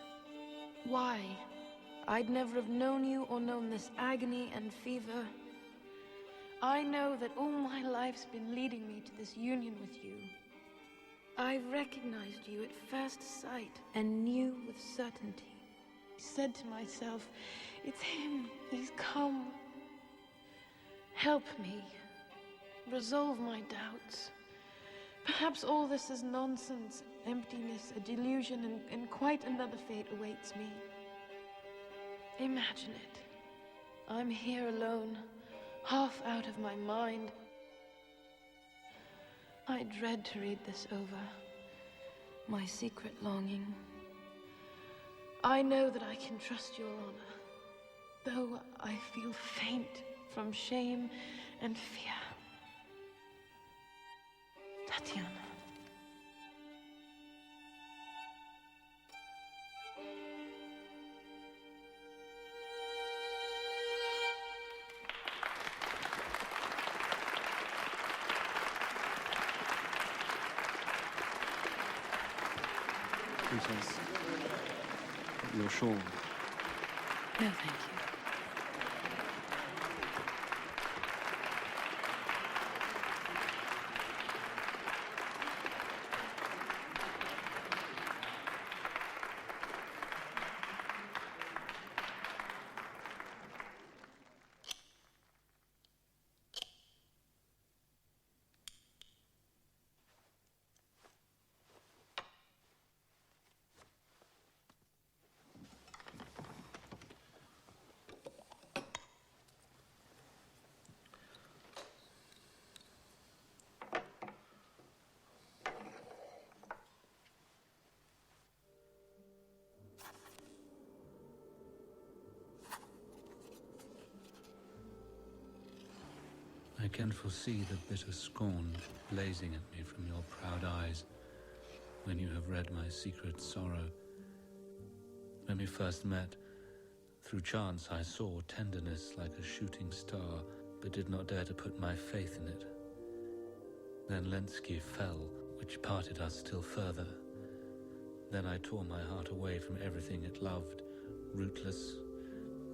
Why? I'd never have known you or known this agony and fever. I know that all my life's been leading me to this union with you. I recognized you at first sight and knew with certainty. I said to myself, it's him, he's come. Help me, resolve my doubts. Perhaps all this is nonsense, emptiness, a delusion, and quite another fate awaits me. Imagine it. I'm here alone, half out of my mind. I dread to read this over, my secret longing. I know that I can trust your honor, though I feel faint from shame and fear. Tatyana. Princess, your shawl. No, thank you. I can foresee the bitter scorn blazing at me from your proud eyes when you have read my secret sorrow. When we first met, through chance I saw tenderness like a shooting star, but did not dare to put my faith in it. Then Lenski fell, which parted us still further. Then I tore my heart away from everything it loved, rootless,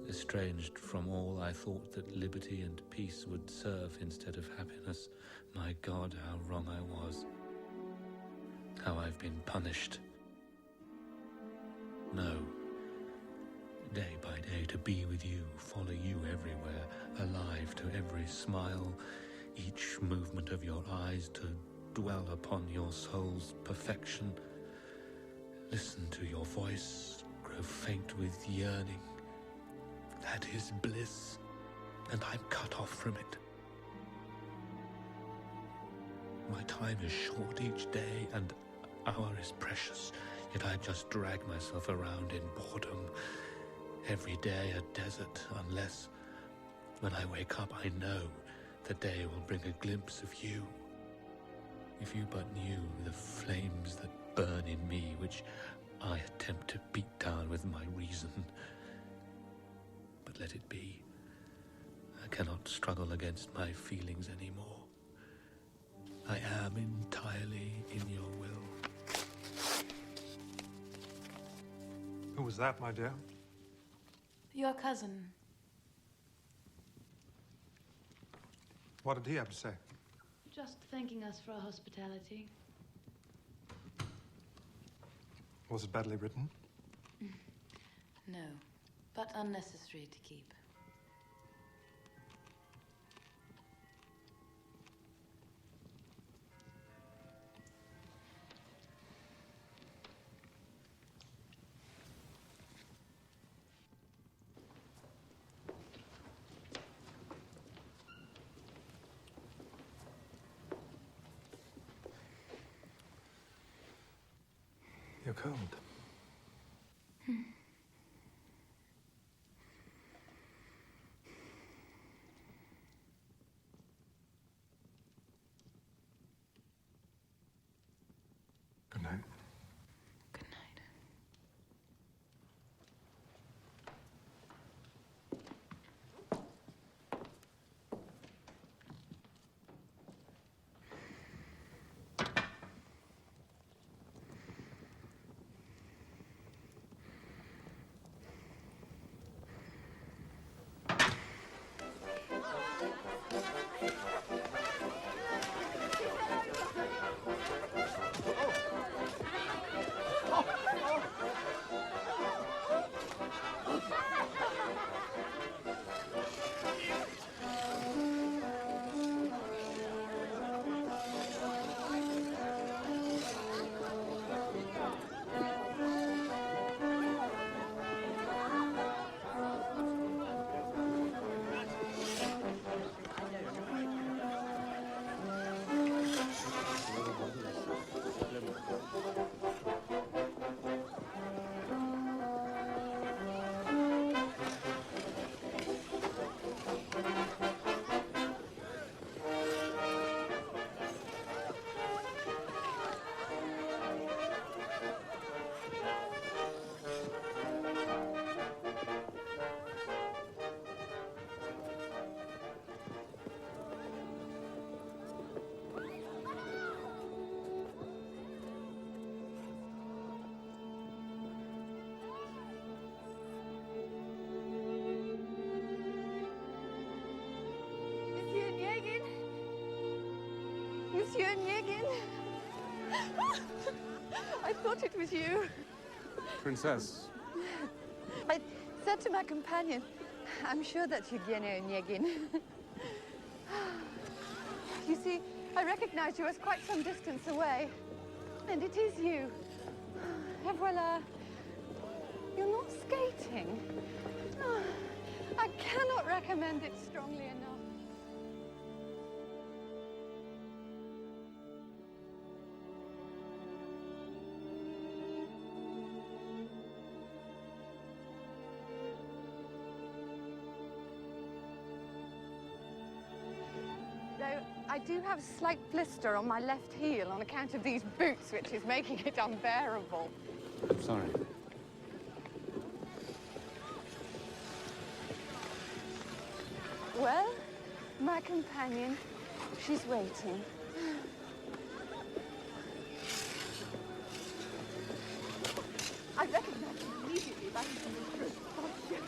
estranged from all I thought that liberty and peace would serve instead of happiness. My God, how wrong I was. How I've been punished. No. Day by day to be with you, follow you everywhere, alive to every smile, each movement of your eyes, to dwell upon your soul's perfection. Listen to your voice, grow faint with yearning. That is bliss, and I'm cut off from it. My time is short each day, and hour is precious, yet I just drag myself around in boredom. Every day a desert, unless when I wake up I know the day will bring a glimpse of you. If you but knew the flames that burn in me, which I attempt to beat down with my reason. But let it be. I cannot struggle against my feelings anymore. I am entirely in your will. Who was that, my dear? Your cousin. What did he have to say? Just thanking us for our hospitality. Was it badly written? No, but unnecessary to keep. You're cold. Good night. Good night. Monsieur Onegin. I thought it was you. Princess. I said to my companion, I'm sure that's Eugene Onegin. You see, I recognized you as quite some distance away. And it is you. Et voilà. You're not skating. I cannot recommend it strongly enough. I do have a slight blister on my left heel on account of these boots, which is making it unbearable. I'm sorry. Well, my companion, she's waiting. I recognized her immediately by his posture.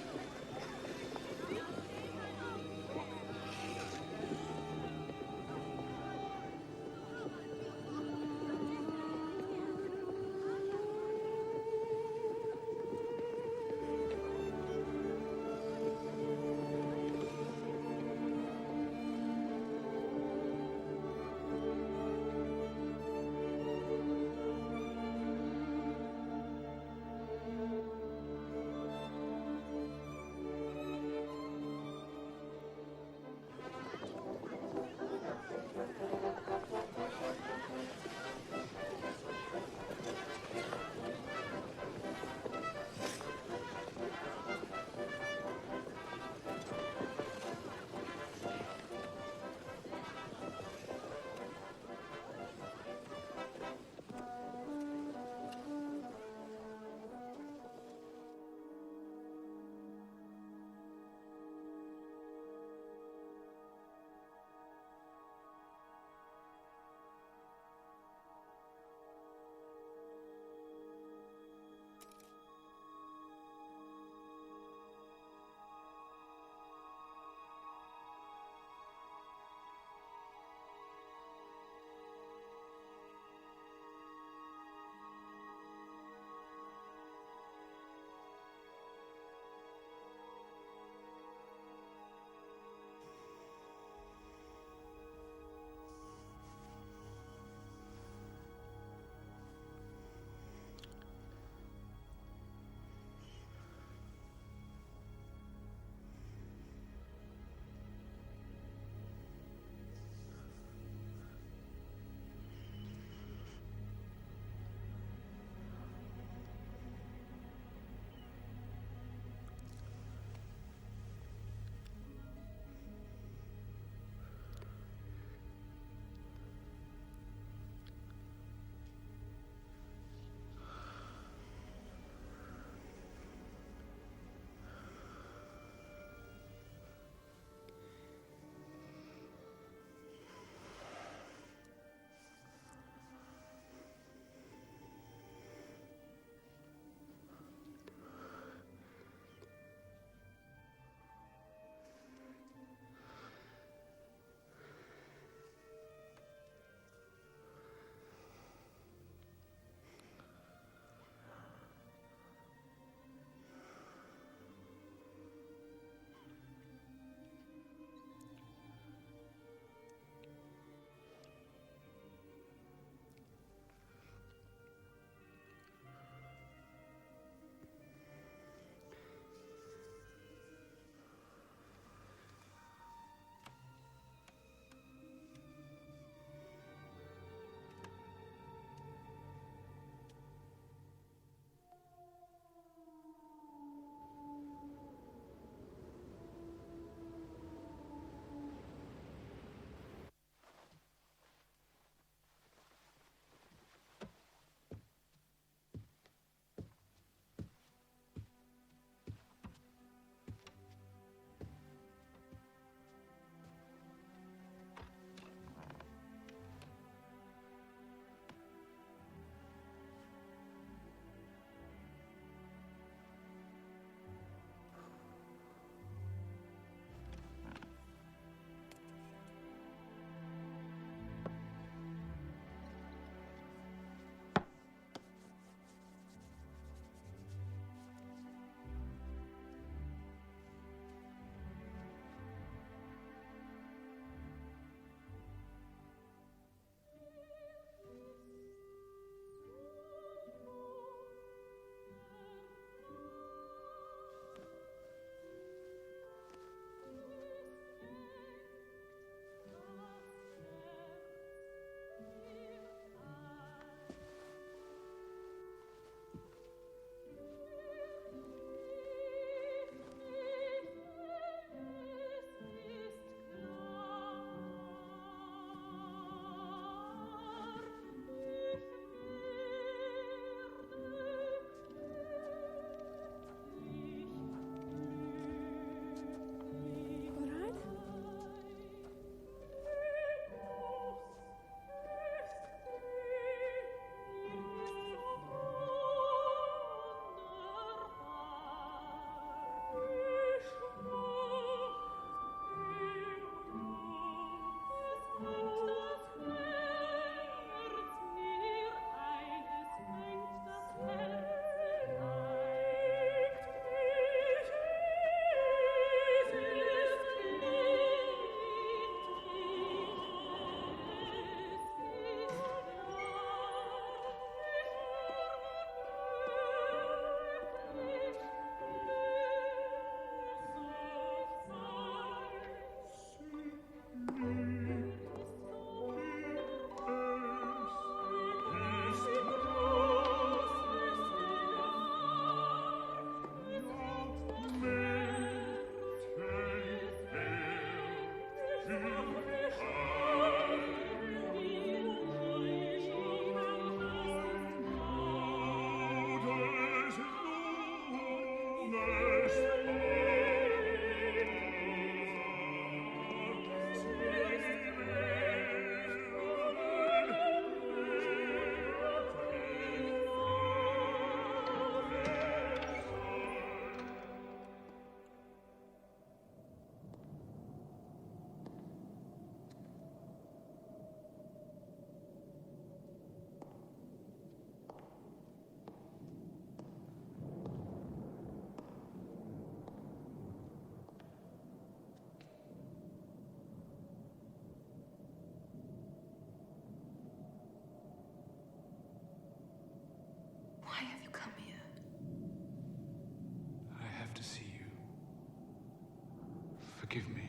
Forgive me.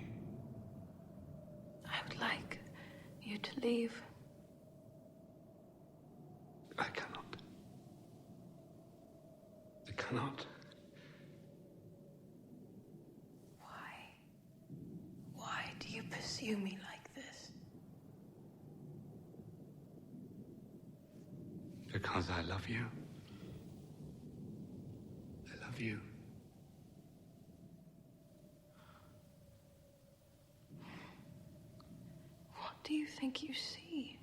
I would like you to leave. I cannot. I cannot. Why do you pursue me like this? Because I love you. I love you. What do you think you see?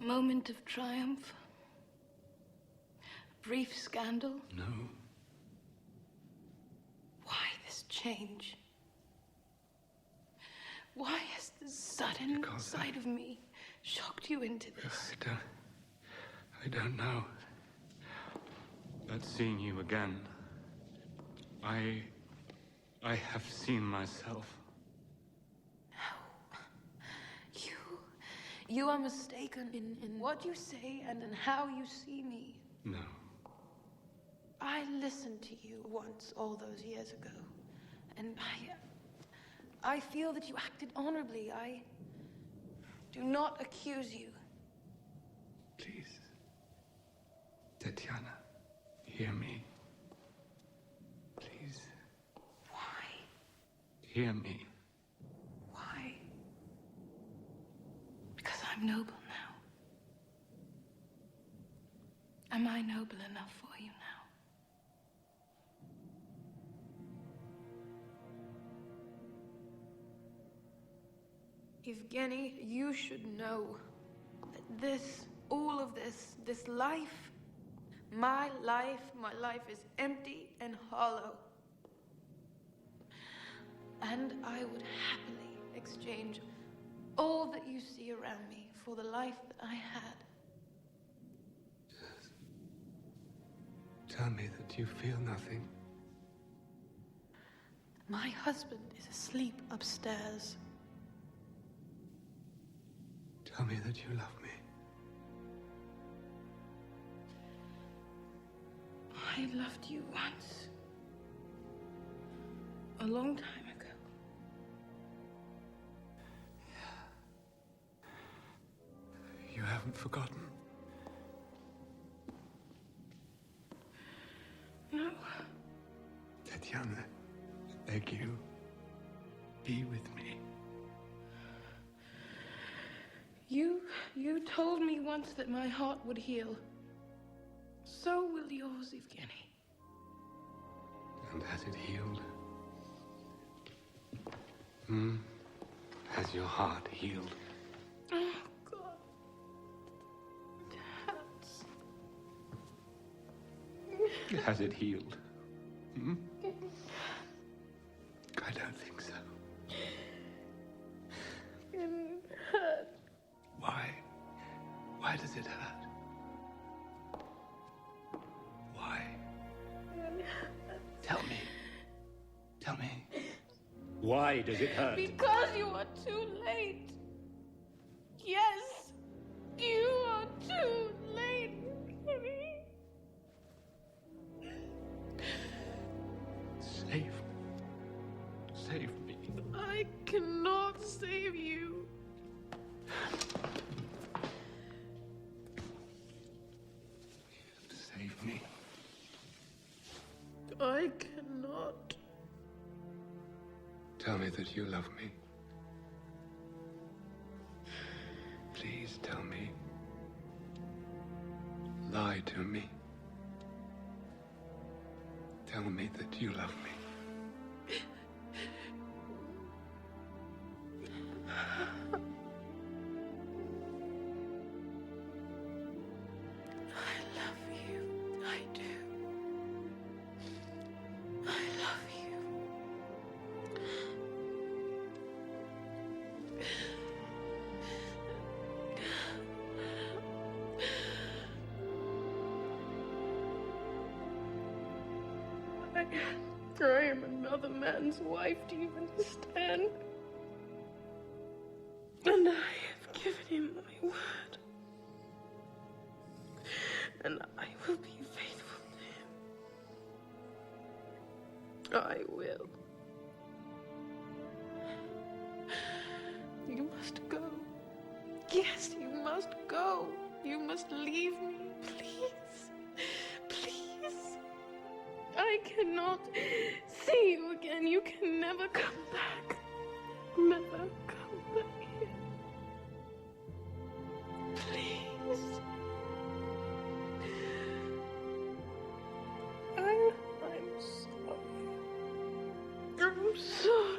Moment of triumph? Brief scandal? No. Why this change? Why has the sudden sight of me shocked you into this? I don't know. But seeing you again, I have seen myself. You are mistaken in what you say and in how you see me. No. I listened to you once all those years ago, and I feel that you acted honorably. I do not accuse you. Please. Tatiana, hear me. Please. Why? Hear me. Why? Because I'm noble now. Am I noble enough for you now? Evgeny, you should know that all of this life, my life is empty and hollow. And I would happily exchange all that you see around me for the life that I had. Tell me that you feel nothing. My husband is asleep upstairs. Tell me that you love me. I loved you once. A long time ago. You haven't forgotten. No. Tatiana, I beg you, be with me. You told me once that my heart would heal. So will yours, Evgeny. And has it healed? Has your heart healed? Oh, God. It hurts. Has it healed? I don't think so. It hurts. Why? Why does it hurt? Why? Tell me. Tell me. Why does it hurt? Because you are too late. Yes, you are too late. Save me. I cannot save you. Save me. I cannot. Tell me that you love me. Please tell me. Lie to me. Tell me that you love me. I am another man's wife, do you understand? And I have given him my word. And I will be faithful to him. I will. must leave me, please. Please. I cannot see you again. You can never come back. Never come back here. Please. I'm sorry. I'm sorry.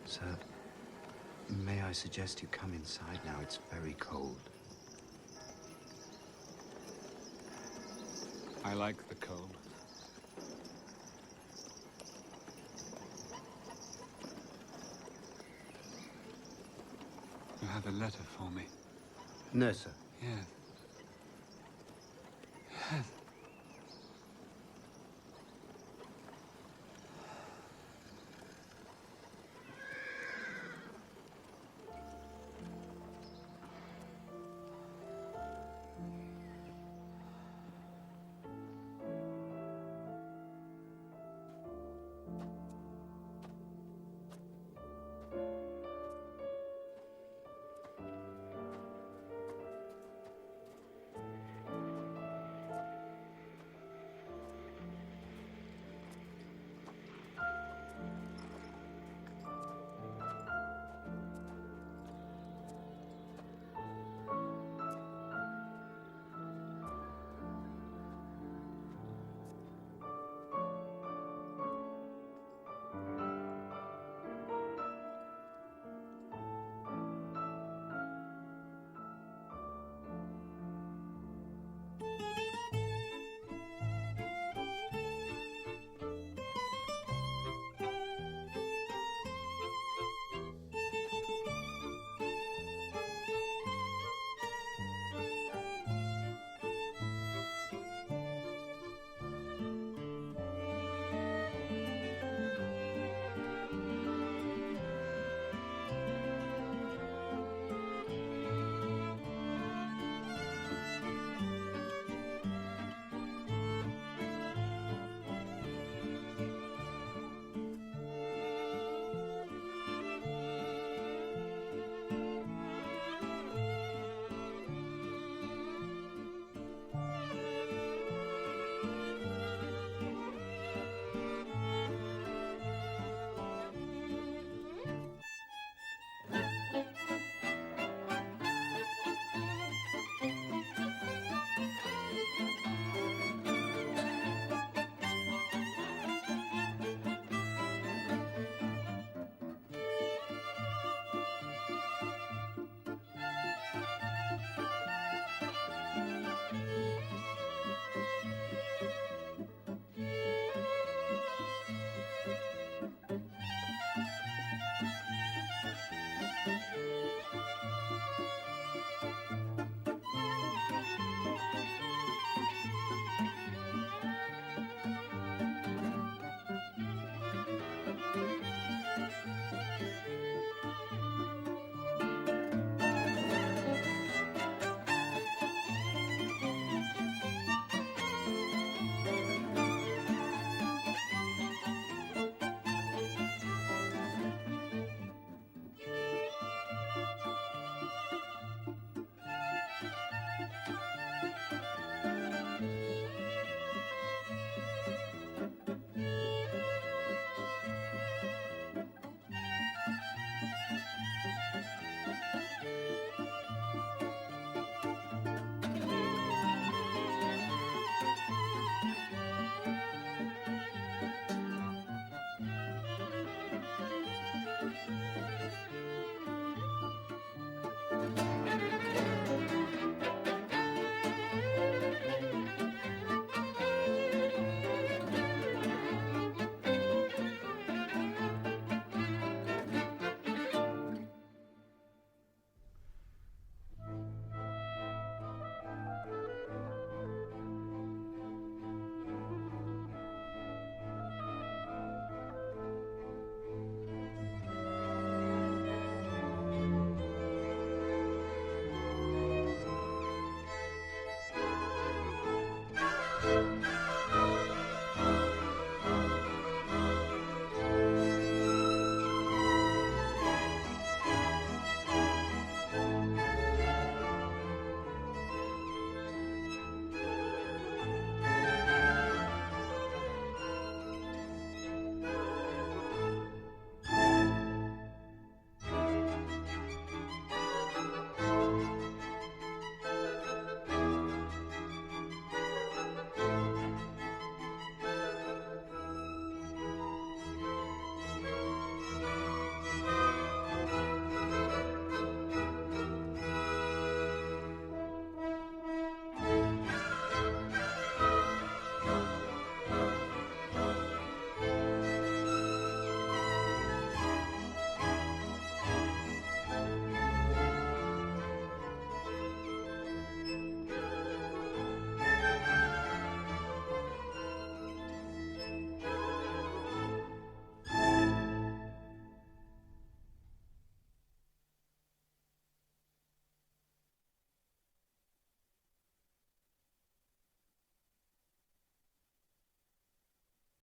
Sir, may I suggest you come inside now? It's very cold. I like the cold. You have a letter for me? No, sir. Yes.